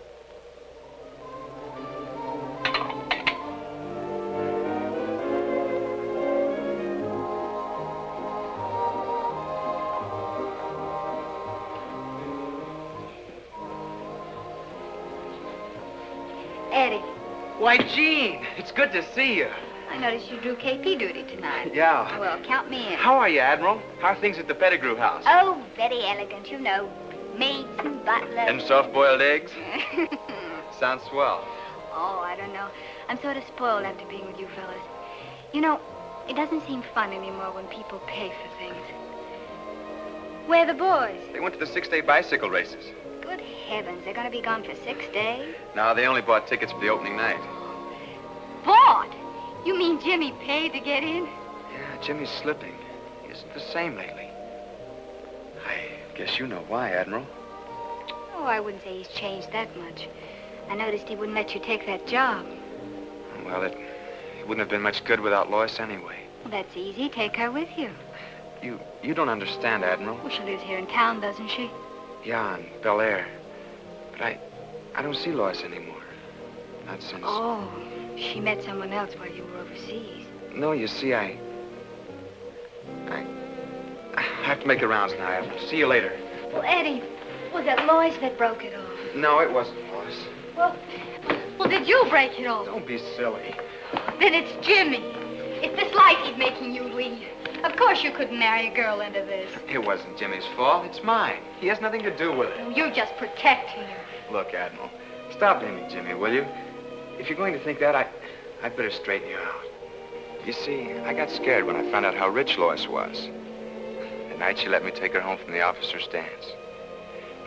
Speaker 4: Eddie,
Speaker 6: Why, Jean, it's good to see you.
Speaker 4: I noticed you drew KP duty tonight.
Speaker 6: Yeah.
Speaker 4: Well, count me in.
Speaker 6: How are you, Admiral? How are things at the Pettigrew house?
Speaker 4: Oh, very elegant, you know. Maids and butlers.
Speaker 6: And soft-boiled eggs? Sounds swell.
Speaker 4: Oh, I don't know. I'm sort of spoiled after being with you fellas. You know, It doesn't seem fun anymore when people pay for things. Where are the boys?
Speaker 11: They went to the 6-day bicycle races.
Speaker 4: Good heavens, they're going to be gone for 6 days?
Speaker 11: No, they only bought tickets for the opening night.
Speaker 4: Bought? You mean Jimmy paid to get in?
Speaker 11: Yeah, Jimmy's slipping. He isn't the same lately. I guess you know why, Admiral.
Speaker 4: Oh, I wouldn't say he's changed that much. I noticed he wouldn't let you take that job.
Speaker 11: Well, it wouldn't have been much good without Lois anyway.
Speaker 4: Well, that's easy. Take her with you.
Speaker 11: You don't understand, Admiral.
Speaker 4: Well, she lives here in town, doesn't she?
Speaker 11: Yeah, in Bel Air. But I don't see Lois anymore. Not since...
Speaker 4: Oh, she met someone else while you were overseas.
Speaker 11: No, you see, I have to make the rounds now, Admiral. See you later.
Speaker 4: Well, Eddie, was it Lois that broke it off?
Speaker 11: No, it wasn't Lois.
Speaker 4: Well, did you break it off?
Speaker 11: Don't be silly.
Speaker 4: Then it's Jimmy. It's this life he's making you lead. Of course you couldn't marry a girl into this.
Speaker 11: It wasn't Jimmy's fault. It's mine. He has nothing to do with it.
Speaker 4: Oh, you're just protecting her.
Speaker 11: Look, Admiral, stop blaming Jimmy, will you? If you're going to think that, I'd better straighten you out. You see, I got scared when I found out how rich Lois was. At night, she let me take her home from the officer's dance.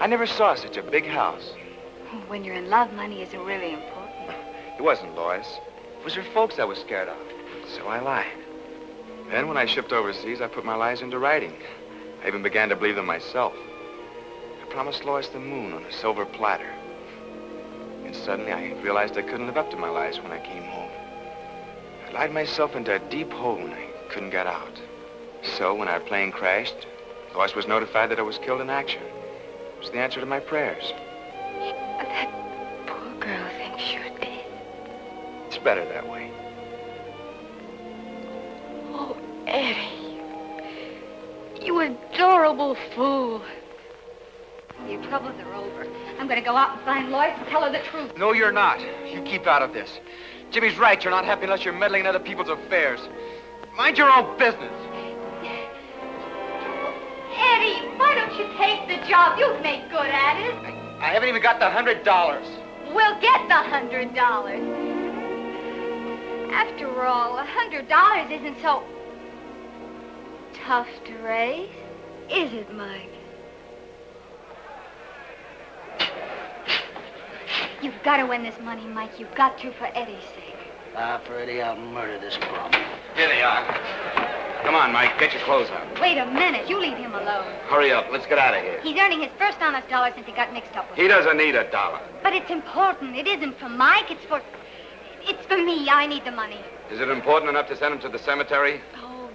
Speaker 11: I never saw such a big house.
Speaker 4: When you're in love, money isn't really important.
Speaker 11: It wasn't Lois. It was her folks I was scared of. So I lied. Then, when I shipped overseas, I put my lies into writing. I even began to believe them myself. I promised Lois the moon on a silver platter. And suddenly, I realized I couldn't live up to my lies when I came home. I lied myself into a deep hole and I couldn't get out. So, when our plane crashed, Lois was notified that I was killed in action. It was the answer to my prayers.
Speaker 4: That poor girl thinks you're dead.
Speaker 11: It's better that way.
Speaker 4: Oh, Eddie. You adorable fool. Your troubles are over. I'm going to go out and find Lois and tell her the truth.
Speaker 6: No, you're not. You keep out of this. Jimmy's right. You're not happy unless you're meddling in other people's affairs. Mind your own business.
Speaker 4: Eddie, why don't you take the job? You've made good at it.
Speaker 6: I haven't even got the $100.
Speaker 4: We'll get the $100. After all, $100 isn't so tough to raise, is it, Mike? You've got to win this money, Mike. You've got to for Eddie's sake.
Speaker 10: For Eddie, I'll murder this bum.
Speaker 3: Here they are. Come on, Mike. Get your clothes on.
Speaker 4: Wait a minute. You leave him alone.
Speaker 3: Hurry up. Let's get out of here.
Speaker 4: He's earning his first honest dollar since he got mixed up with
Speaker 3: He doesn't need $1.
Speaker 4: But it's important. It isn't for Mike. It's for me. I need the money.
Speaker 3: Is it important enough to send him to the cemetery?
Speaker 4: Oh,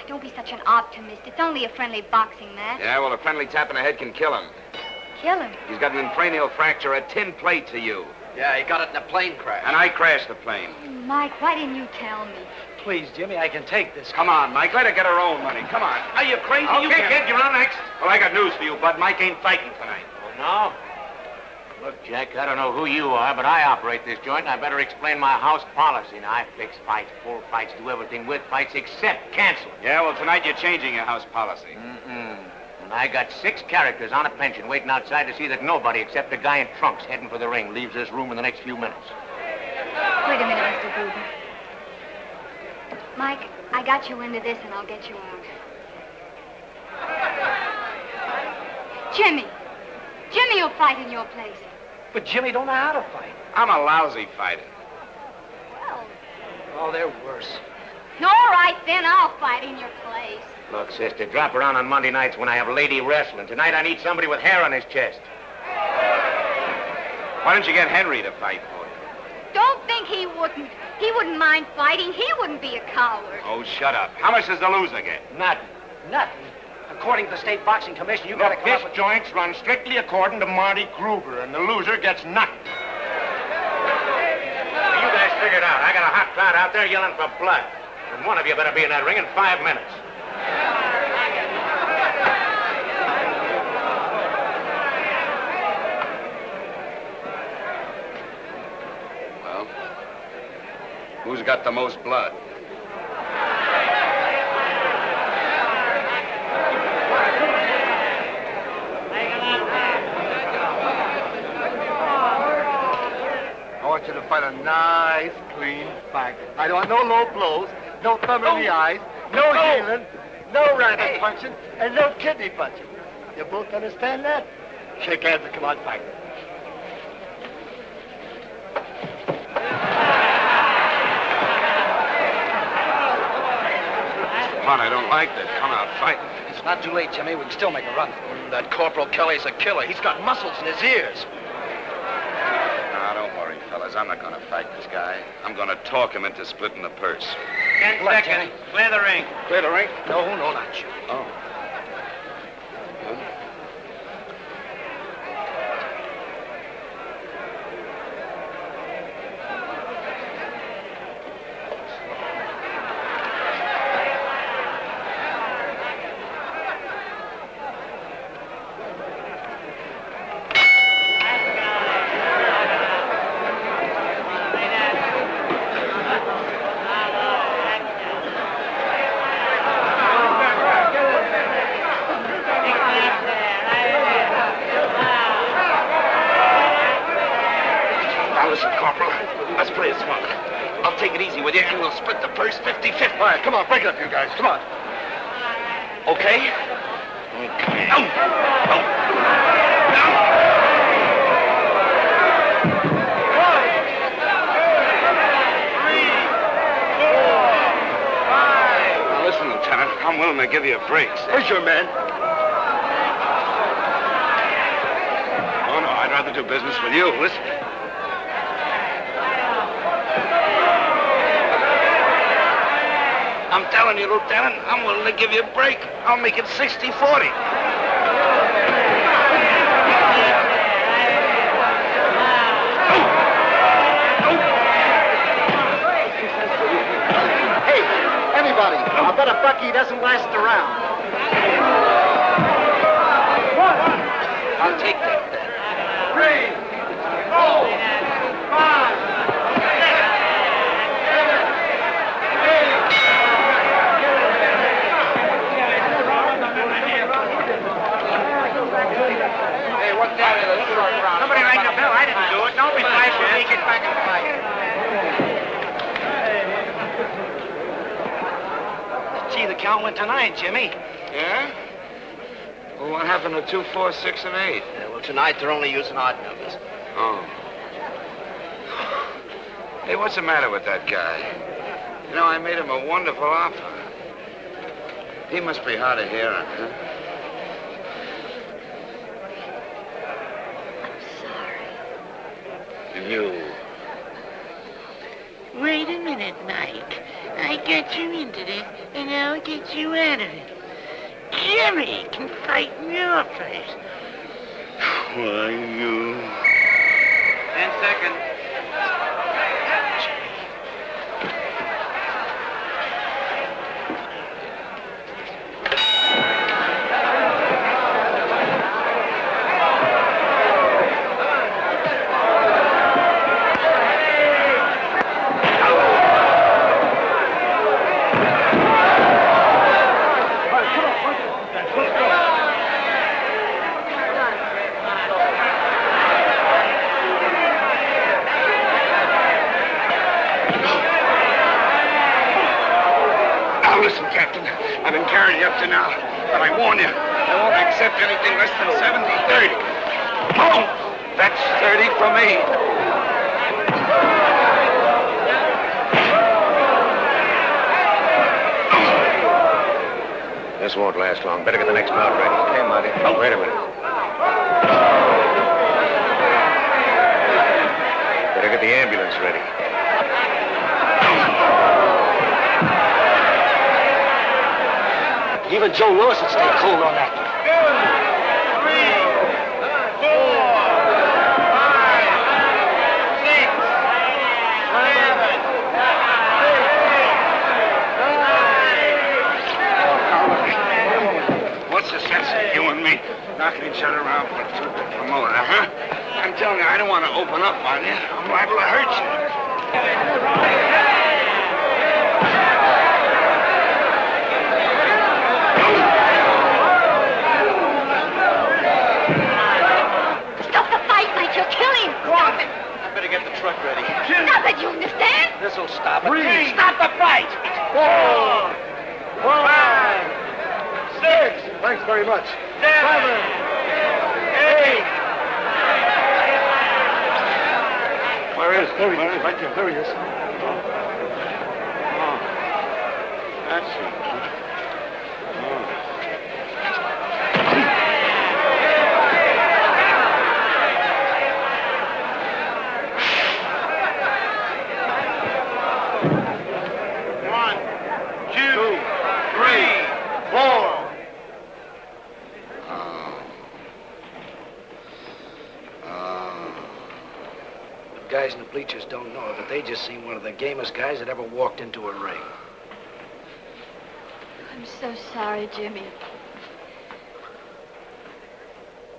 Speaker 4: don't be such an optimist. It's only a friendly boxing match.
Speaker 3: Yeah, well, a friendly tap in the head can kill him.
Speaker 4: Kill him?
Speaker 3: He's got an cranial fracture, a tin plate to you.
Speaker 6: Yeah, he got it in a plane crash.
Speaker 3: And I crashed the plane.
Speaker 4: Oh, Mike, why didn't you tell me?
Speaker 10: Please, Jimmy, I can take this.
Speaker 3: Come on, Mike. Let her get her own money. Come on.
Speaker 11: Are you crazy?
Speaker 3: Okay, kid, you're on next. Well, I got news for you, Bud. Mike ain't fighting tonight.
Speaker 12: Oh, no? Look, Jack, I don't know who you are, but I operate this joint, and I better explain my house policy. Now, I fix fights, full fights, do everything with fights except cancel.
Speaker 3: Yeah, well, tonight you're changing your house policy.
Speaker 12: And I got 6 characters on a pension waiting outside to see that nobody except the guy in trunks heading for the ring leaves this room in the next few minutes.
Speaker 4: Wait a minute, Mr. Brodie. Mike, I got you into this, and I'll get you out. Jimmy. Jimmy will fight in your place.
Speaker 10: But Jimmy don't know how to fight.
Speaker 3: I'm a lousy fighter.
Speaker 4: Well...
Speaker 10: Oh, they're worse.
Speaker 4: All right, then. I'll fight in your place.
Speaker 12: Look, sister, drop around on Monday nights when I have lady wrestling. Tonight I need somebody with hair on his chest.
Speaker 3: Why don't you get Henry to fight for you?
Speaker 4: Don't think he wouldn't. He wouldn't mind fighting. He wouldn't be a coward.
Speaker 3: Oh, shut up. How much does the loser get?
Speaker 12: Nothing.
Speaker 10: Nothing. According to the State Boxing Commission, you gotta
Speaker 12: Look,
Speaker 10: come
Speaker 12: this
Speaker 10: up with...
Speaker 12: joint's run strictly according to Marty Kruger, and the loser gets nothing. You guys figure it out. I got a hot crowd out there yelling for blood. And one of you better be in that ring in 5 minutes.
Speaker 3: Well, who's got the most blood?
Speaker 8: I want you to fight a nice, clean fight. I don't want no low blows, no thumb in the eyes, no healing, no rabbit punching, and no kidney punching. You both understand that? Shake hands and come on, fight.
Speaker 3: Come on, I don't like this. Come out, fight.
Speaker 10: It's not too late, Jimmy. We can still make a run.
Speaker 6: That Corporal Kelly's a killer. He's got muscles in his ears.
Speaker 3: Now, don't worry, fellas. I'm not going to fight this guy. I'm going to talk him into splitting the purse.
Speaker 12: 10 seconds. Clear the ring.
Speaker 3: Clear the ring?
Speaker 6: No, not you.
Speaker 3: Oh.
Speaker 8: All right, come on, break it up, you guys. Come on.
Speaker 6: Okay?
Speaker 3: Okay. Now, listen, Lieutenant, I'm willing to give you a break.
Speaker 8: Where's your man?
Speaker 3: Oh, no, I'd rather do business with you. Listen. I'm telling you, Lieutenant, I'm willing to give you a break. I'll make it 60-40.
Speaker 8: Hey, anybody, I bet a Bucky doesn't last around.
Speaker 6: I'll take that then.
Speaker 8: 3, 4, 5, 6, 7, 8.
Speaker 2: Hey, what's that in the short round? Somebody rang the bell. I didn't do it. Don't be flash when we get back and fight.
Speaker 10: Gee, the count went to 9, Jimmy.
Speaker 3: Yeah? Well, what happened to 2, 4, 6, and 8?
Speaker 6: Yeah, well, tonight they're only using odd numbers.
Speaker 3: Oh. Hey, what's the matter with that guy? You know, I made him a wonderful offer. He must be hard of hearing, huh? You.
Speaker 15: Wait a minute, Mike. I got you into this, and I'll get you out of it. Jimmy can fight in your place.
Speaker 3: Why, you...
Speaker 12: 10 seconds.
Speaker 3: Listen, Captain, I've been carrying you up to now, but I warn you, I won't accept anything less than 70-30. Oh, that's 30 for me.
Speaker 11: This won't last long. Better get the next mount ready. Okay, Marty. Oh, wait a minute. Better get the ambulance ready.
Speaker 10: Even Joe Lewis would stay cool on that.
Speaker 3: 3, 4, 5, 6, 7, 8. What's the sense of you and me knocking each other around for a promoter, huh? I'm telling you, I don't want to open up on you. I'm liable to hurt you.
Speaker 4: You're killing. Stop it.
Speaker 6: I better get the truck ready.
Speaker 4: Stop it, you understand?
Speaker 6: This'll stop it.
Speaker 8: Reed.
Speaker 6: Stop the fight!
Speaker 8: Four. Thanks very much.
Speaker 13: 7, 8.
Speaker 9: Where is
Speaker 8: There he is, right there. There he is.
Speaker 9: That's it.
Speaker 10: Guys in the bleachers don't know it, but they just seen one of the gamest guys that ever walked into a ring.
Speaker 4: I'm so sorry, Jimmy.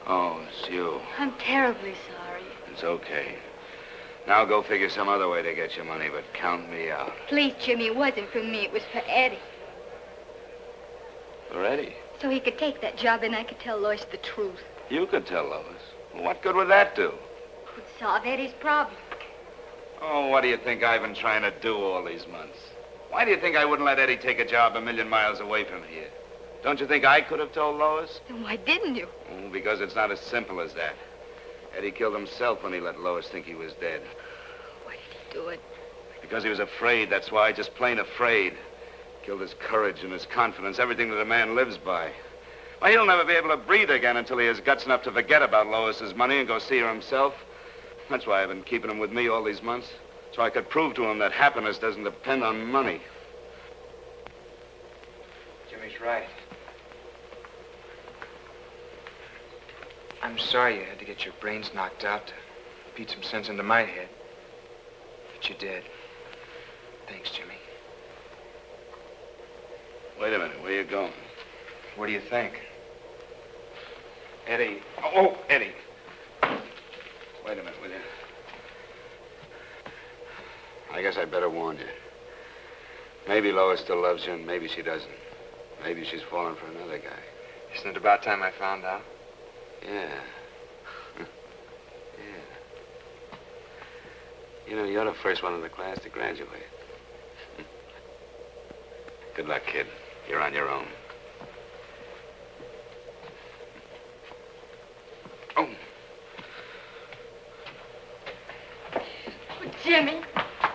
Speaker 3: Oh, it's you.
Speaker 4: I'm terribly sorry.
Speaker 3: It's okay. Now go figure some other way to get your money, but count me out.
Speaker 4: Please, Jimmy, it wasn't for me. It was for Eddie.
Speaker 3: For Eddie?
Speaker 4: So he could take that job and I could tell Lois the truth.
Speaker 3: You could tell Lois. Well, what good would that do?
Speaker 4: It would solve Eddie's problem.
Speaker 3: Oh, what do you think I've been trying to do all these months? Why do you think I wouldn't let Eddie take a job a million miles away from here? Don't you think I could have told Lois?
Speaker 4: Then why didn't you?
Speaker 3: Oh, because it's not as simple as that. Eddie killed himself when he let Lois think he was dead.
Speaker 4: Why did he do it?
Speaker 3: Because he was afraid, that's why, just plain afraid. Killed his courage and his confidence, everything that a man lives by. Why, he'll never be able to breathe again until he has guts enough to forget about Lois's money and go see her himself. That's why I've been keeping him with me all these months. So I could prove to him that happiness doesn't depend on money.
Speaker 6: Jimmy's right. I'm sorry you had to get your brains knocked out to beat some sense into my head. But you did. Thanks, Jimmy.
Speaker 3: Wait a minute, where you going?
Speaker 6: What do you think?
Speaker 3: Eddie. Oh, Eddie. Wait a minute, will you? I guess I'd better warn you. Maybe Lois still loves you, and maybe she doesn't. Maybe she's fallen for another guy.
Speaker 6: Isn't it about time I found out?
Speaker 3: Yeah. Yeah. You know, you're the first one in the class to graduate. Good luck, kid. You're on your own. Oh.
Speaker 4: Jimmy,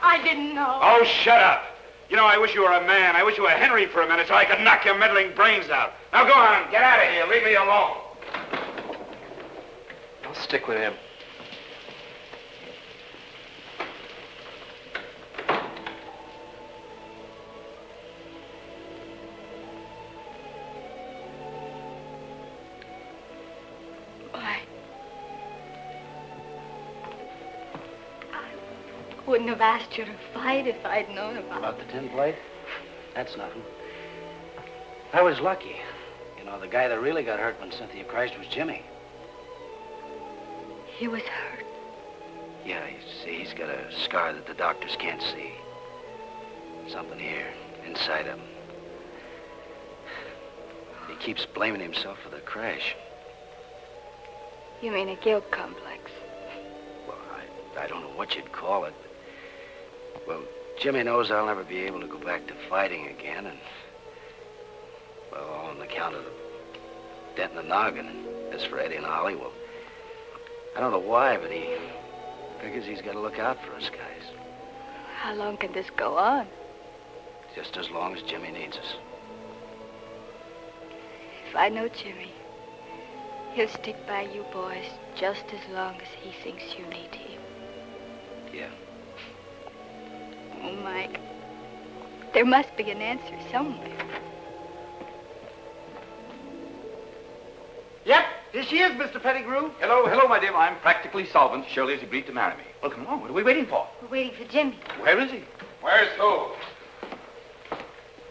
Speaker 4: I didn't know.
Speaker 3: Oh, shut up. You know, I wish you were a man. I wish you were Henry for a minute so I could knock your meddling brains out. Now go on, get out of here. Leave me alone.
Speaker 6: I'll stick with him.
Speaker 4: Why? I wouldn't have asked you to fight if I'd known
Speaker 10: About the tin plate? That's nothing. I was lucky. You know, the guy that really got hurt when Cynthia crashed was Jimmy.
Speaker 4: He was hurt.
Speaker 10: Yeah, you see, he's got a scar that the doctors can't see. Something here, inside him. He keeps blaming himself for the crash.
Speaker 4: You mean a guilt complex?
Speaker 10: Well, I don't know what you'd call it. Well, Jimmy knows I'll never be able to go back to fighting again, and... well, all on account of the dent in the noggin. As for Eddie and Ollie, well, I don't know why, but he figures he's got to look out for us guys.
Speaker 4: How long can this go on?
Speaker 10: Just as long as Jimmy needs us.
Speaker 4: If I know Jimmy, he'll stick by you boys just as long as he thinks you need him.
Speaker 10: Yeah.
Speaker 4: Oh, Mike, there must be an answer somewhere.
Speaker 8: Yep, here she is, Mr. Pettigrew.
Speaker 11: Hello, my dear. I'm practically solvent. Shirley has agreed to marry me. Well, come on. What are we waiting for?
Speaker 4: We're waiting for Jimmy.
Speaker 11: Where is he?
Speaker 3: Where's who?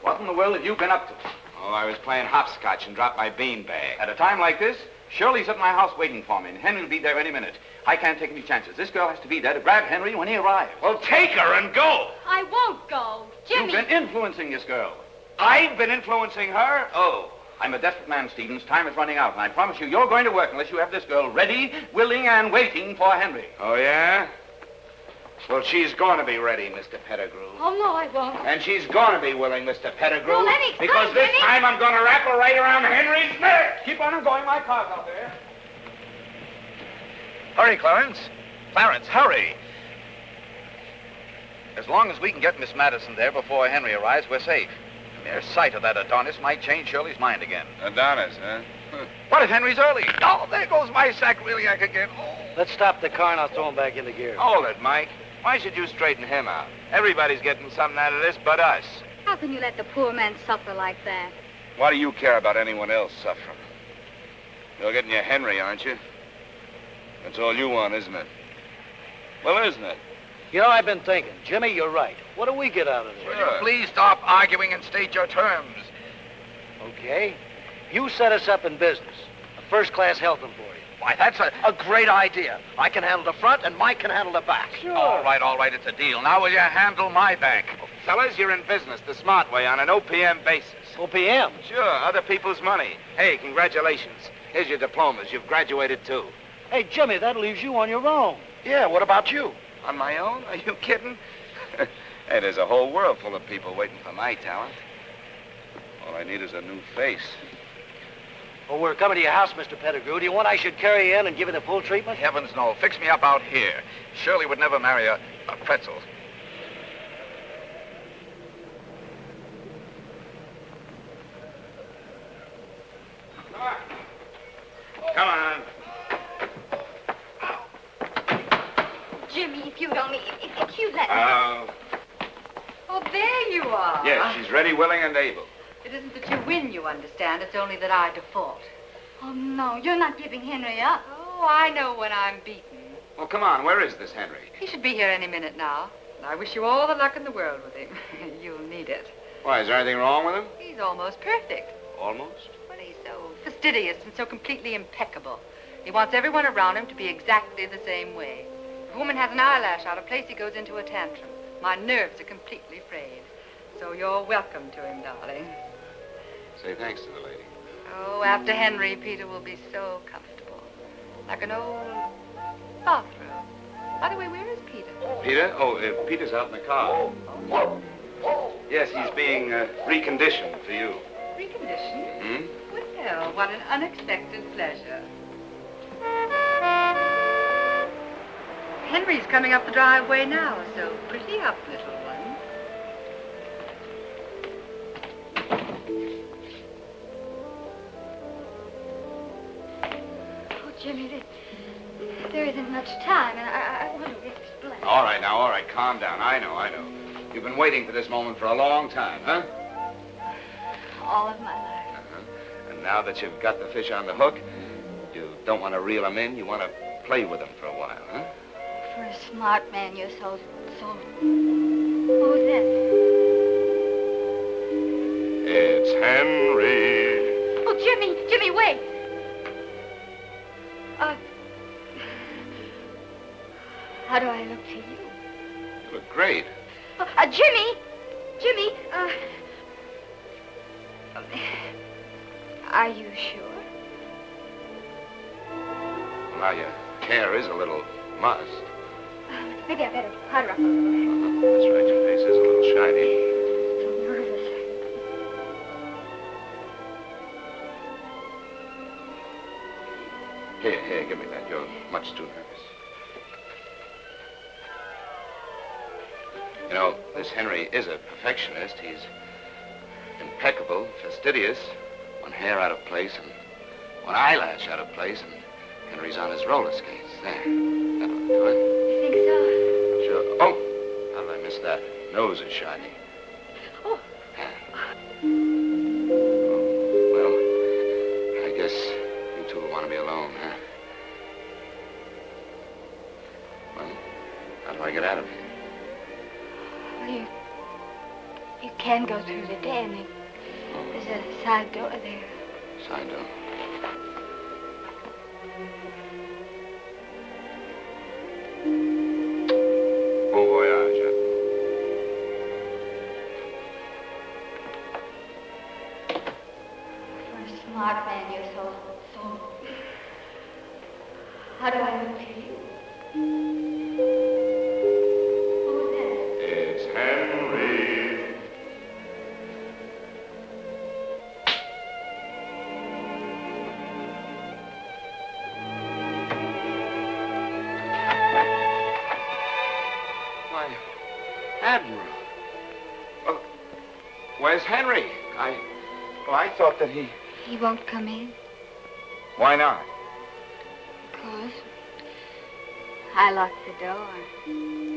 Speaker 11: What in the world have you been up to?
Speaker 3: Oh, I was playing hopscotch and dropped my beanbag.
Speaker 11: At a time like this, Shirley's at my house waiting for me, and Henry will be there any minute. I can't take any chances. This girl has to be there to grab Henry when he arrives.
Speaker 3: Well, take her and go.
Speaker 4: I won't go. Jimmy.
Speaker 11: You've been influencing this girl.
Speaker 3: I've been influencing her?
Speaker 11: Oh, I'm a desperate man, Stevens. Time is running out, and I promise you're going to work unless you have this girl ready, willing, and waiting for Henry.
Speaker 3: Oh, yeah? Well, she's going to be ready, Mr. Pettigrew.
Speaker 4: Oh, no, I won't.
Speaker 3: And she's going to be willing, Mr. Pettigrew.
Speaker 4: No, let me explain,
Speaker 3: because this
Speaker 4: Jimmy.
Speaker 3: time I'm going to wrap her right around Henry's neck. Keep on going. My car's out there.
Speaker 16: Hurry, Clarence. Clarence, hurry. As long as we can get Miss Madison there before Henry arrives, we're safe. The mere sight of that Adonis might change Shirley's mind again.
Speaker 11: Adonis, huh?
Speaker 16: What if Henry's early? Oh, there goes my sacroiliac again. Oh.
Speaker 10: Let's stop the car and I'll throw him back into gear.
Speaker 3: Hold it, Mike. Why should you straighten him out? Everybody's getting something out of this but us.
Speaker 4: How can you let the poor man suffer like that?
Speaker 11: Why do you care about anyone else suffering? You're getting your Henry, aren't you? That's all you want, isn't it? Well, isn't it?
Speaker 10: You know, I've been thinking. Jimmy, you're right. What do we get out of this?
Speaker 16: Will you please stop arguing and state your terms?
Speaker 10: Okay. You set us up in business. A first-class health employee.
Speaker 16: Why, that's a great idea. I can handle the front and Mike can handle the back.
Speaker 10: Sure.
Speaker 16: All right, it's a deal. Now will you handle my back?
Speaker 3: Fellas, you're in business the smart way on an OPM basis.
Speaker 10: OPM?
Speaker 3: Sure, other people's money. Hey, congratulations. Here's your diplomas. You've graduated, too.
Speaker 10: Hey, Jimmy, that leaves you on your own.
Speaker 16: Yeah, what about you?
Speaker 11: On my own? Are you kidding? Hey, there's a whole world full of people waiting for my talent. All I need is a new face.
Speaker 10: Well, we're coming to your house, Mr. Pettigrew. Do you want I should carry you in and give you the full treatment?
Speaker 16: Heavens, no. Fix me up out here. Shirley would never marry a pretzel.
Speaker 3: Come on.
Speaker 4: Jimmy, if you'd only, if you'd let me.
Speaker 5: Oh, there you are.
Speaker 3: Yes, she's ready, willing, and able.
Speaker 5: It isn't that you win, you understand. It's only that I default.
Speaker 4: Oh, no, you're not giving Henry up.
Speaker 5: Oh, I know when I'm beaten.
Speaker 3: Well, come on. Where is this Henry?
Speaker 5: He should be here any minute now. I wish you all the luck in the world with him. You'll need it.
Speaker 3: Why, is there anything wrong with him?
Speaker 5: He's almost perfect.
Speaker 3: Almost?
Speaker 5: Well, he's so fastidious and so completely impeccable. He wants everyone around him to be exactly the same way. If a woman has an eyelash out of place, he goes into a tantrum. My nerves are completely frayed. So you're welcome to him, darling.
Speaker 3: Say thanks to the lady.
Speaker 5: Oh, after Henry, Peter will be so comfortable. Like an old bathroom. By the way, where is Peter?
Speaker 3: Peter? Oh, Peter's out in the car. Yes, he's being reconditioned for you.
Speaker 5: Reconditioned?
Speaker 3: Hmm?
Speaker 5: Well, what an unexpected pleasure. Henry's coming up the driveway now, so pretty up, little one.
Speaker 4: Oh, Jimmy, there isn't much time, and I want to explain.
Speaker 3: All right, now, all right. Calm down. I know. You've been waiting for this moment for a long time, huh?
Speaker 4: All of my life.
Speaker 3: And now that you've got the fish on the hook, you don't want to reel them in. You want to play with them for a while, huh?
Speaker 4: For a smart man, you're so... Who's that?
Speaker 11: It's Henry.
Speaker 4: Oh, Jimmy, wait. How do I look to you?
Speaker 11: You look great.
Speaker 4: Jimmy, are you sure?
Speaker 3: Well, now, your hair is a little mussed.
Speaker 4: Maybe I better powder up a little.
Speaker 3: That's right, your face is a little shiny.
Speaker 4: So nervous.
Speaker 3: Here, give me that. You're much too nervous. You know, this Henry is a perfectionist. He's impeccable, fastidious, one hair out of place and one eyelash out of place, and Henry's on his roller skates. There. That ought to do it.
Speaker 4: You think so?
Speaker 3: Sure. Oh, how did I miss that? Nose is shiny.
Speaker 4: Oh.
Speaker 3: Well, I guess you two will want to be alone, huh? Well, how do I get out of here?
Speaker 4: Well, you can go through the den. There's a side door there.
Speaker 3: Side door. Bon voyage.
Speaker 4: For a smart man, you're so... How do I look to you?
Speaker 3: Where's Henry? I thought that he...
Speaker 4: He won't come in.
Speaker 3: Why not?
Speaker 4: Because I locked the door.